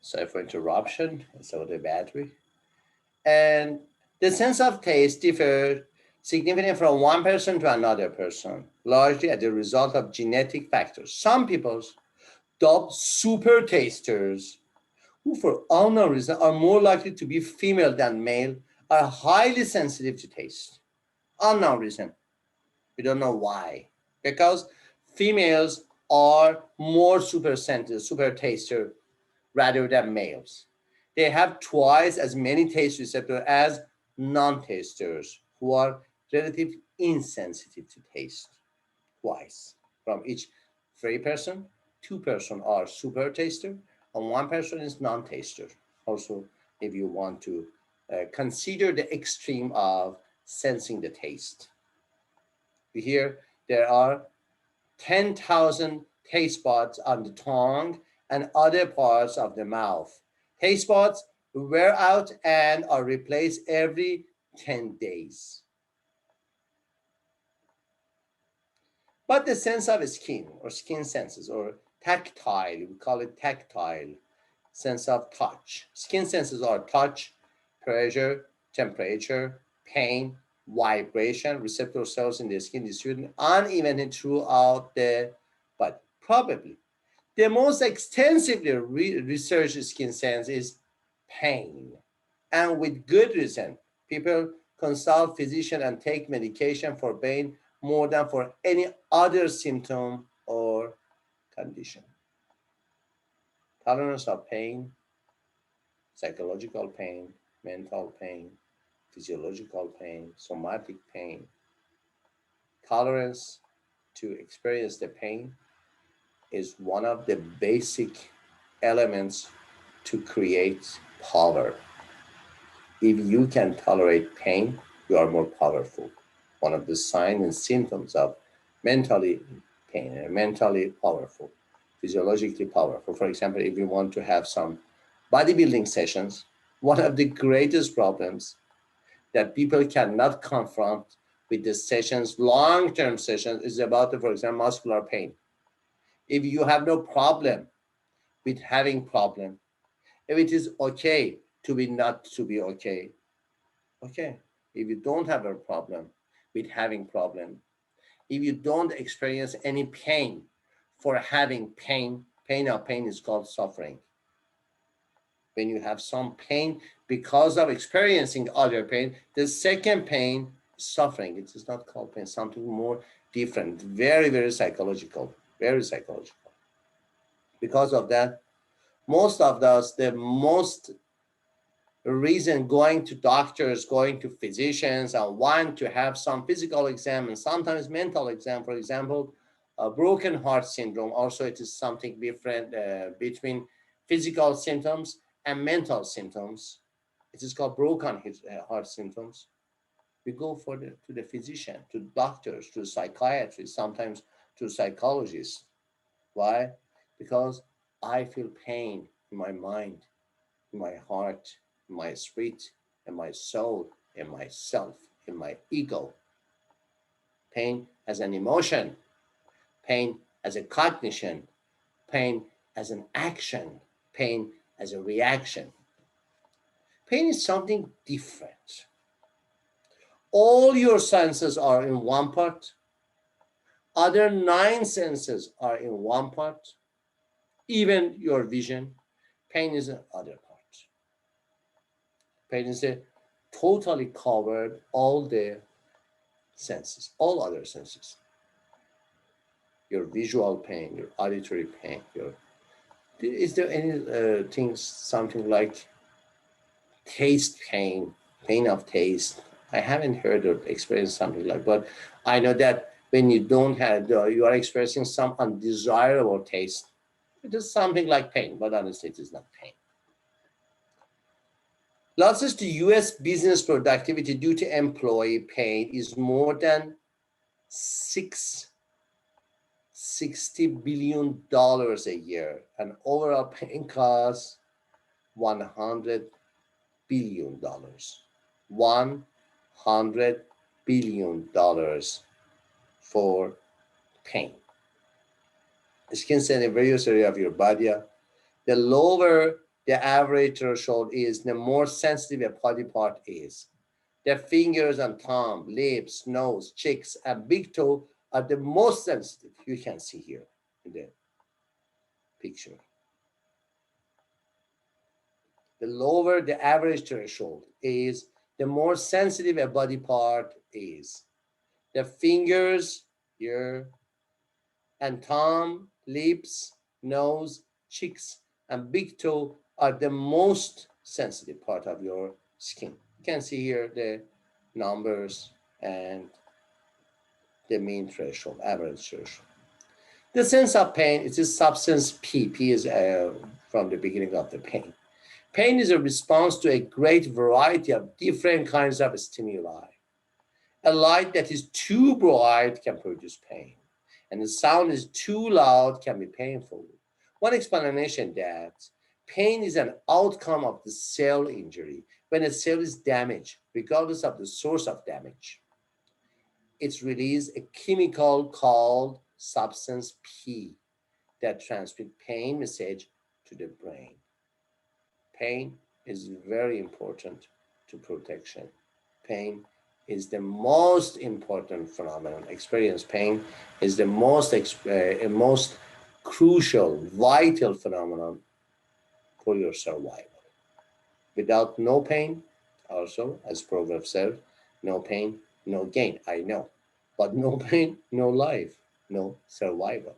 sorry for interruption. So the battery. And the sense of taste differs significantly from one person to another person, largely as a result of genetic factors. Some people, dubbed super tasters, who for unknown reason are more likely to be female than male, are highly sensitive to taste. Unknown reason. We don't know why. Because females are more super sensitive, super taster rather than males. They have twice as many taste receptors as non-tasters who are relatively insensitive to taste. Twice. From each 3 person, 2 person are super taster and 1 person is non-taster. Also, if you want to consider the extreme of sensing the taste. Here, there are 10,000 taste buds on the tongue and other parts of the mouth. Taste buds wear out and are replaced every 10 days. But the sense of skin or skin senses or tactile, we call it tactile, sense of touch. Skin senses are touch, pressure, temperature, pain, vibration, receptor cells in the skin distributed unevenly throughout the body. Probably the most extensively researched skin sense is pain. And with good reason, people consult physician and take medication for pain more than for any other symptom or condition. Tolerance of pain, psychological pain, mental pain, physiological pain, somatic pain. Tolerance to experience the pain is one of the basic elements to create power. If you can tolerate pain, you are more powerful. One of the signs and symptoms of mentally pain and mentally powerful, physiologically powerful. For example, if you want to have some bodybuilding sessions, one of the greatest problems that people cannot confront with the sessions, long-term sessions, is about, for example, muscular pain. If you have no problem with having problem, if it is okay to be not to be okay, okay. If you don't have a problem with having problem, if you don't experience any pain for having pain, pain is called suffering. When you have some pain because of experiencing other pain, the second pain is suffering. It is not called pain, something more different, very, very psychological, very psychological. Because of that, most of us, the most reason going to doctors, going to physicians, and want to have some physical exam and sometimes mental exam. For example, a broken heart syndrome. Also, it is something different between physical symptoms and mental symptoms. It is called broken heart symptoms. We go to the physician, to doctors, to psychiatrists, sometimes to psychologists. Why? Because I feel pain in my mind, in my heart, in my spirit, in my soul, in myself, in my ego. Pain as an emotion, pain as a cognition, pain as an action, pain as a reaction. Pain is something different. All your senses are in one part. Other 9 senses are in one part. Even your vision. Pain is another part. Pain is totally covered all the senses, all other senses. Your visual pain, your auditory pain, is there any things, something like taste pain, pain of taste? I haven't heard or experienced something like, but I know that when you don't have, you are experiencing some undesirable taste, it is something like pain, but honestly, it is not pain. Losses to U.S. business productivity due to employee pain is more than $60 billion a year, and overall pain costs $100 billion. $100 billion for pain. Skin cell in various areas of your body. The lower the average threshold is, the more sensitive a body part is. The fingers and thumb, lips, nose, cheeks, and big toe are the most sensitive. You can see here in the picture. The lower the average threshold is, the more sensitive a body part is. The fingers, ear, and thumb, lips, nose, cheeks, and big toe are the most sensitive part of your skin. You can see here the numbers and the mean threshold, average threshold. The sense of pain is a substance P. P is from the beginning of the pain. Pain is a response to a great variety of different kinds of stimuli. A light that is too bright can produce pain, and the sound is too loud can be painful. One explanation that pain is an outcome of the cell injury. When a cell is damaged, regardless of the source of damage, it releases a chemical called substance P that transmits pain message to the brain. Pain is very important to protection. Pain is the most important phenomenon. Experience pain is the most crucial, vital phenomenon for your survival. Without no pain, also, as Proverbs says, no pain, no gain. I know. But no pain, no life, no survival.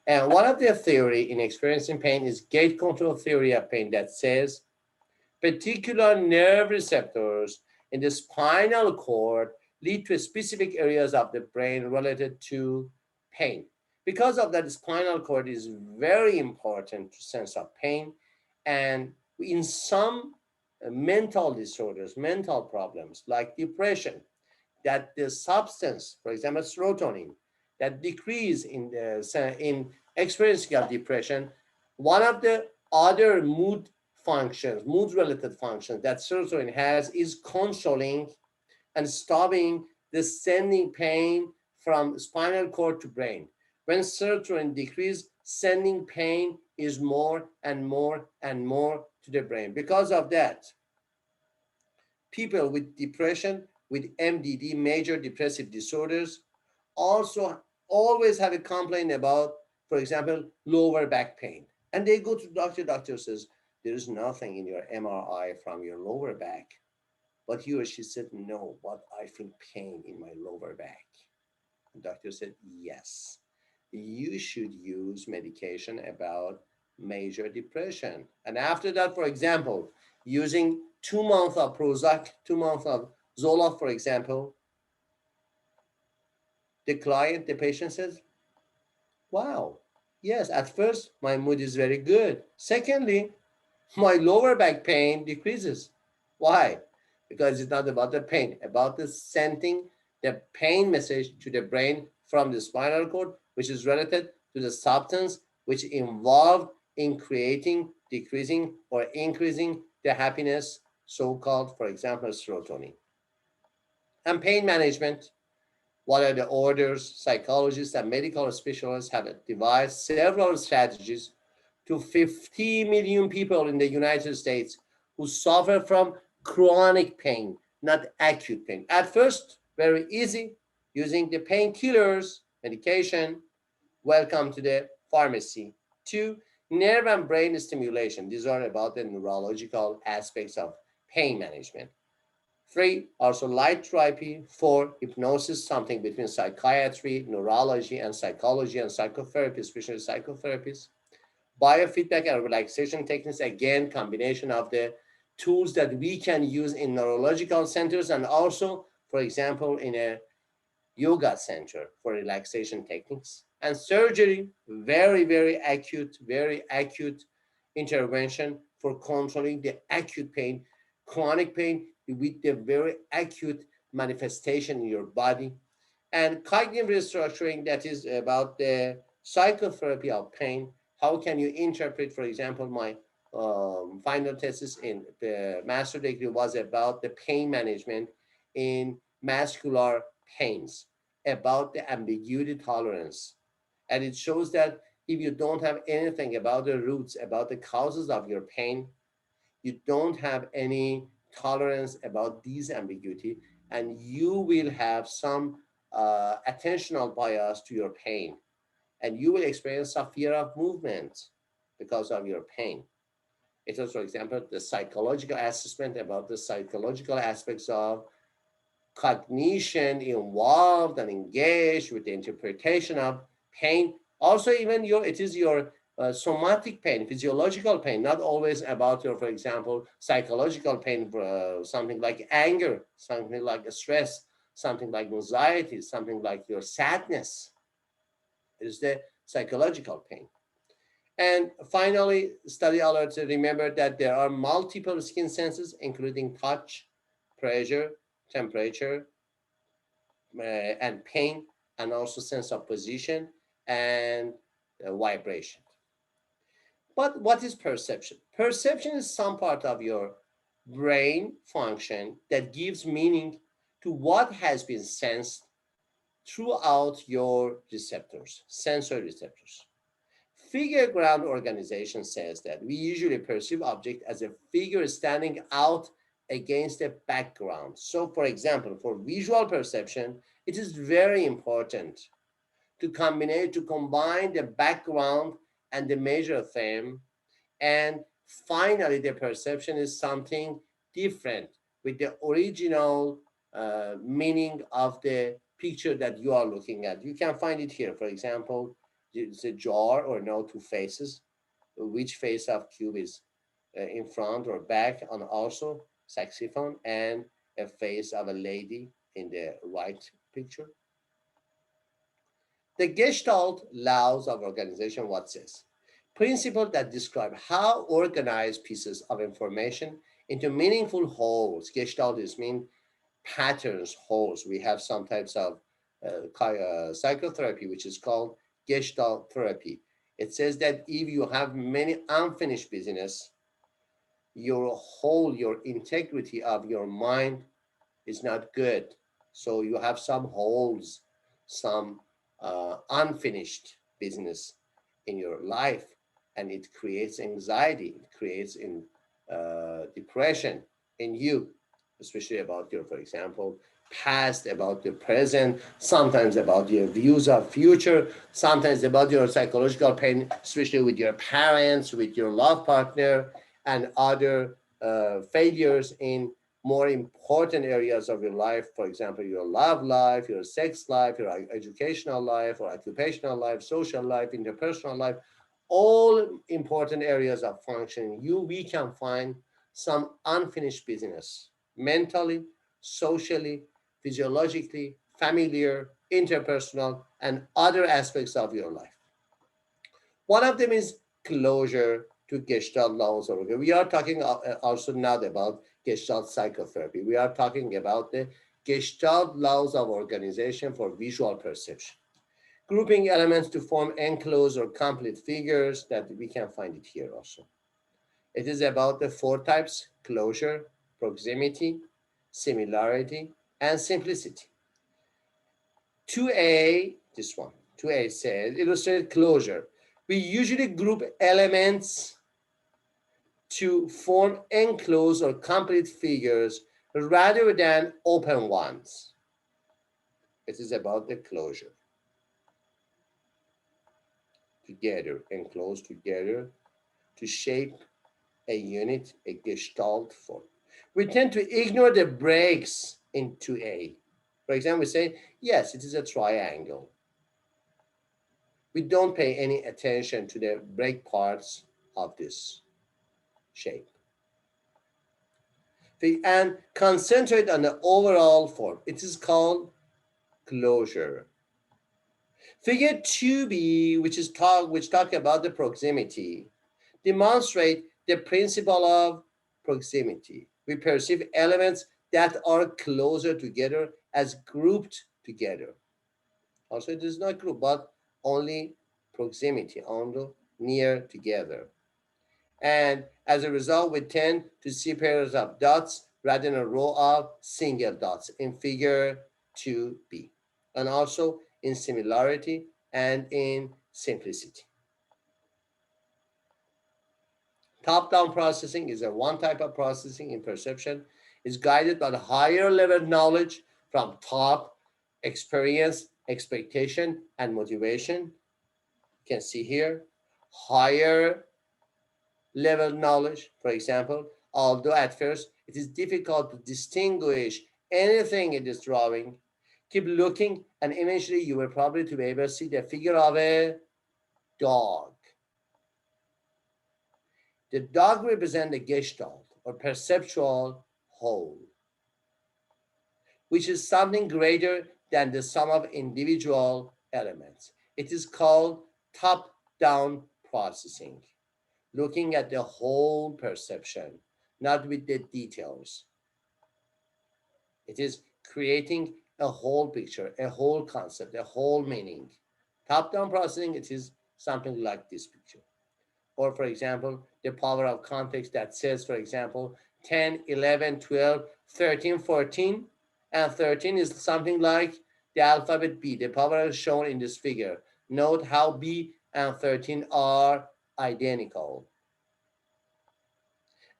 And one of the theory in experiencing pain is gate control theory of pain that says particular nerve receptors in the spinal cord lead to specific areas of the brain related to pain. Because of that, the spinal cord is very important to sense of pain. And in some mental disorders, mental problems like depression, that the substance, for example, serotonin, that decrease in experiencing of depression, one of the other mood related functions that serotonin has is controlling and stopping the sending pain from spinal cord to brain. When serotonin decreases, sending pain is more and more and more to the brain. Because of that, people with depression, with MDD, major depressive disorders, also always have a complaint about, for example, lower back pain. And they go to the doctor, doctor says, there is nothing in your MRI from your lower back. But he or she said, no, but I feel pain in my lower back. The doctor said, yes, you should use medication about major depression. And after that, for example, using 2 months of Prozac, 2 months of Zoloft, for example, the patient says, wow, yes, at first my mood is very good. Secondly, my lower back pain decreases. Why? Because it's not about the pain, about the sending the pain message to the brain from the spinal cord, which is related to the substance which involved in creating, decreasing, or increasing the happiness, so-called, for example, serotonin. And pain management, what are the orders? Psychologists and medical specialists have devised several strategies to 50 million people in the United States who suffer from chronic pain, not acute pain. At first, very easy, using the painkillers, medication. Welcome to the pharmacy. Two, nerve and brain stimulation. These are about the neurological aspects of pain management. Three, also light therapy. Four, hypnosis, something between psychiatry, neurology, and psychology and psychotherapy, especially psychotherapists. Biofeedback and relaxation techniques, again, combination of the tools that we can use in neurological centers and also, for example, in a yoga center for relaxation techniques. And surgery, very acute intervention for controlling the acute pain, chronic pain with the very acute manifestation in your body. And cognitive restructuring, that is about the psychotherapy of pain. How can you interpret, for example, my final thesis in the master degree was about the pain management in muscular pains, about the ambiguity tolerance. And it shows that if you don't have anything about the roots, about the causes of your pain, you don't have any tolerance about these ambiguity, and you will have some attentional bias to your pain, and you will experience a fear of movement because of your pain. It is, for example, the psychological assessment about the psychological aspects of cognition involved and engaged with the interpretation of pain. Also, even it is your somatic pain, physiological pain, not always about your, for example, psychological pain, something like anger, something like stress, something like anxiety, something like your sadness. It is the psychological pain. And finally, study alerts remember that there are multiple skin senses, including touch, pressure, temperature, and pain, and also sense of position and vibration. But what is perception? Perception is some part of your brain function that gives meaning to what has been sensed throughout your receptors, sensory receptors. Figure ground organization says that we usually perceive object as a figure standing out against a background. So for example, for visual perception, it is very important to combine the background and the major theme, and finally the perception is something different with the original meaning of the picture that you are looking at. You can find it here. For example, it's a jar or no two faces. Which face of cube is in front or back, and also saxophone, and a face of a lady in the right picture. The Gestalt laws of organization what says? Principles that describe how organized pieces of information into meaningful wholes. Gestalt is mean patterns, wholes. We have some types of psychotherapy, which is called Gestalt therapy. It says that if you have many unfinished business, your whole, your integrity of your mind is not good. So you have some holes, some unfinished business in your life, and it creates anxiety. It creates in depression in you, especially about your, for example, past, about the present, sometimes about your views of future, sometimes about your psychological pain, especially with your parents, with your love partner, and other failures in more important areas of your life, for example, your love life, your sex life, your educational life or occupational life, social life, interpersonal life, all important areas of function, we can find some unfinished business mentally, socially, physiologically, familiar, interpersonal, and other aspects of your life. One of them is closure to Gestalt laws. We are talking also not about Gestalt psychotherapy. We are talking about the Gestalt laws of organization for visual perception. Grouping elements to form enclosed or complete figures that we can find it here also. It is about the four types: closure, proximity, similarity, and simplicity. 2A, this one, 2A says, illustrate closure. We usually group elements to form enclosed or complete figures rather than open ones. It is about the closure. Together, enclosed together to shape a unit, a gestalt form. We tend to ignore the breaks in 2A. For example, we say, yes, it is a triangle. We don't pay any attention to the break parts of this shape. And concentrate on the overall form. It is called closure. Figure 2B, which talk about the proximity, demonstrate the principle of proximity. We perceive elements that are closer together as grouped together. Also, it is not group, but only proximity, only near together. And as a result, we tend to see pairs of dots rather than a row of single dots in figure 2B. And also in similarity and in simplicity. Top-down processing is a one type of processing in perception. It's guided by the higher level knowledge from top, experience, expectation, and motivation. You can see here, higher level knowledge, for example, although at first it is difficult to distinguish anything in this drawing, keep looking and eventually you will probably to be able to see the figure of a dog. The dog represents the gestalt or perceptual whole, which is something greater than the sum of individual elements. It is called top-down processing, looking at the whole perception, not with the details. It is creating a whole picture, a whole concept, a whole meaning. Top-down processing, it is something like this picture. Or for example, the power of context that says, for example, 10, 11, 12, 13, 14, and 13 is something like the alphabet B. The power is shown in this figure. Note how B and 13 are identical.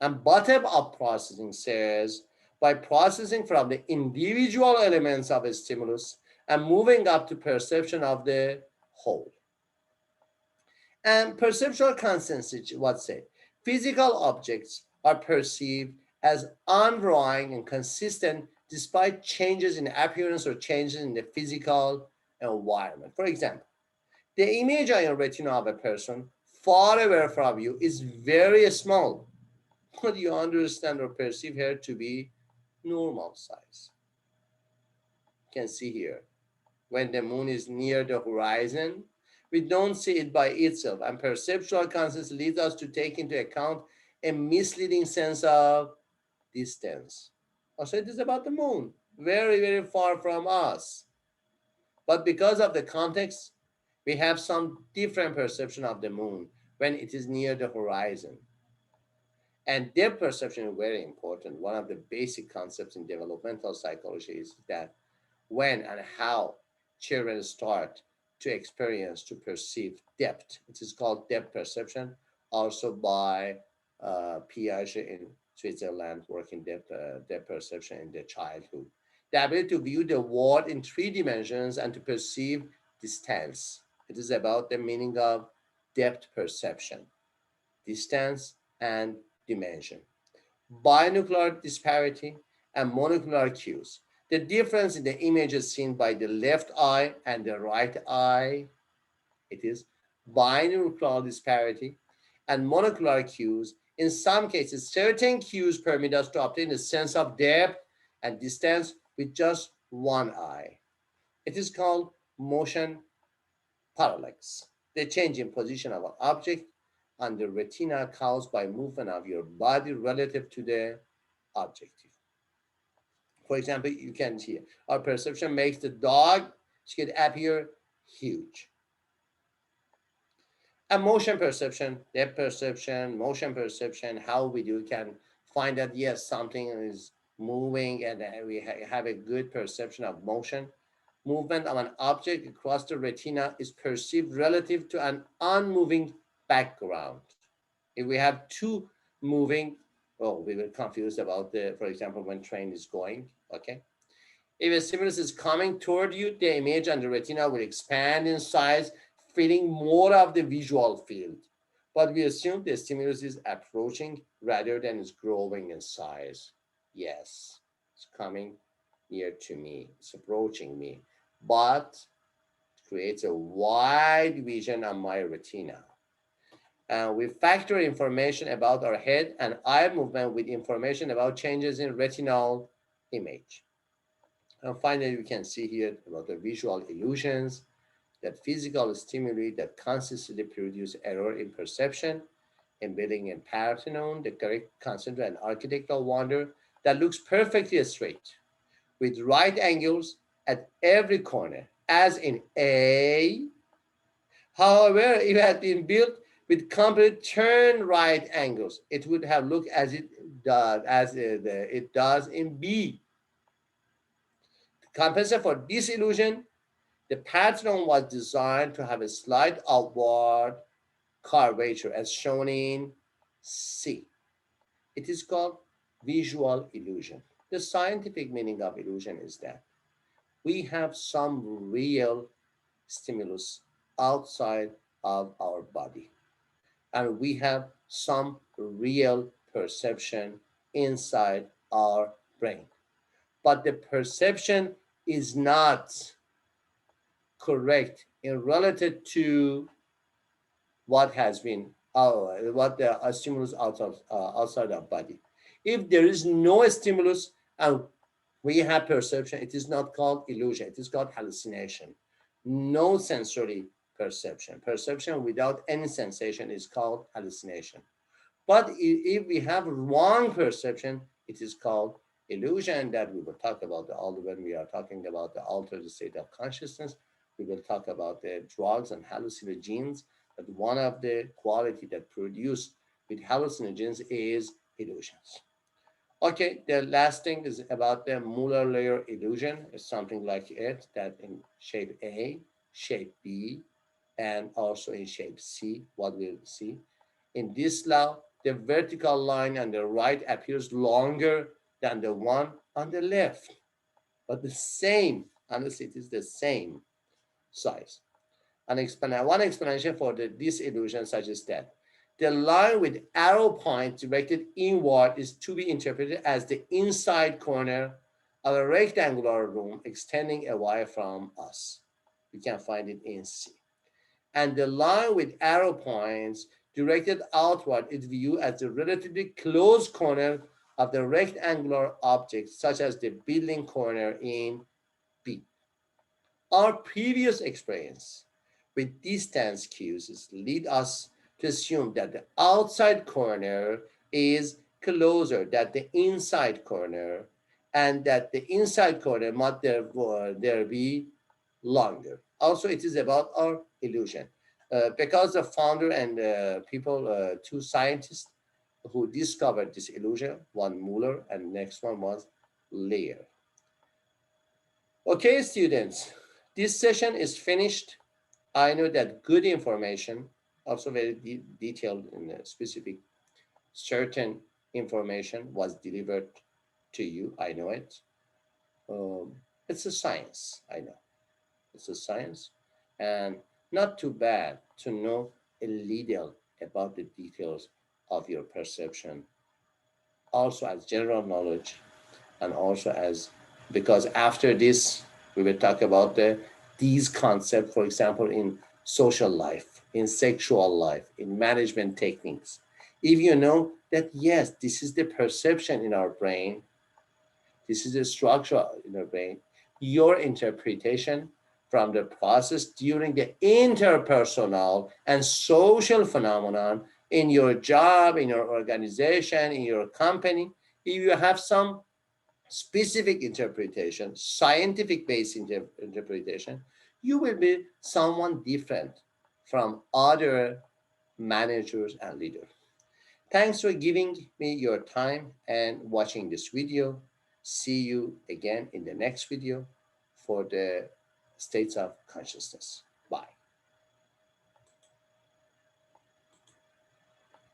And bottom-up processing says, by processing from the individual elements of a stimulus and moving up to perception of the whole. And perceptual consistency, what say? Physical objects are perceived as unvarying and consistent despite changes in appearance or changes in the physical environment. For example, the image on your retina of a person far away from you is very small, but you understand or perceive her to be normal size. You can see here, when the moon is near the horizon, we don't see it by itself, and perceptual concepts lead us to take into account a misleading sense of distance. Also, it is about the moon, very, very far from us. But because of the context, we have some different perception of the moon when it is near the horizon. And depth perception is very important. One of the basic concepts in developmental psychology is that when and how children start to experience, to perceive depth. It is called depth perception, also by Piaget in Switzerland, working depth perception in their childhood. The ability to view the world in three dimensions and to perceive distance. It is about the meaning of depth perception, distance, and dimension. Binuclear disparity and monocular cues. The difference in the images seen by the left eye and the right eye, it is binuclear disparity and monocular cues. In some cases, certain cues permit us to obtain a sense of depth and distance with just one eye. It is called motion parallax, the change in position of an object on the retina caused by movement of your body relative to the objective. For example, you can see our perception makes the dog should appear huge. And motion perception, depth perception, motion perception, how we do can find that yes, something is moving and we have a good perception of motion. Movement of an object across the retina is perceived relative to an unmoving background. If we have two moving, oh, we were confused about for example, when train is going, okay? If a stimulus is coming toward you, the image on the retina will expand in size, filling more of the visual field. But we assume the stimulus is approaching rather than is growing in size. Yes, it's coming near to me, it's approaching me, but it creates a wide vision on my retina. We factor information about our head and eye movement with information about changes in retinal image. And finally, we can see here about the visual illusions, that physical stimuli that consistently produce error in perception, embedding in Parthenon, the correct concentric and architectural wonder that looks perfectly straight, with right angles at every corner, as in A. However, if it had been built with complete turn right angles, it would have looked as it does in B. To compensate for this illusion, the pattern was designed to have a slight upward curvature as shown in C. It is called visual illusion. The scientific meaning of illusion is that we have some real stimulus outside of our body, and we have some real perception inside our brain. But the perception is not correct in relative to what has been what the stimulus outside our body. If there is no stimulus and we have perception, it is not called illusion, it is called hallucination. No sensory perception. Perception without any sensation is called hallucination. But if we have wrong perception, it is called illusion that we will talk about when we are talking about the altered state of consciousness. We will talk about the drugs and hallucinogens. But one of the quality that produced with hallucinogens is illusions. Okay, the last thing is about the Muller layer illusion. It's something like it that in shape A, shape B, and also in shape C, what we'll see. In this law, the vertical line on the right appears longer than the one on the left, but the same, honestly, it is the same size. One explanation for this illusion suggests that the line with arrow point directed inward is to be interpreted as the inside corner of a rectangular room extending away from us. We can find it in C. And the line with arrow points directed outward is viewed as the relatively close corner of the rectangular object, such as the building corner in B. Our previous experience with distance cues lead us to assume that the outside corner is closer than the inside corner, and that the inside corner must there be longer. Also, it is about our illusion. Because the founder and two scientists who discovered this illusion, one Muller and next one was Lear. Okay, students, this session is finished. I know that good information, also very detailed and specific, certain information was delivered to you. I know it. It's a science. I know it's a science, and not too bad to know a little about the details of your perception, also as general knowledge, and also as because after this we will talk about these concepts, for example, in social life, in sexual life, in management techniques. If you know that yes, this is the perception in our brain, this is the structure in our brain, your interpretation from the process during the interpersonal and social phenomenon in your job, in your organization, in your company, if you have some specific interpretation, scientific based interpretation, you will be someone different from other managers and leaders. Thanks for giving me your time and watching this video. See you again in the next video for the states of consciousness.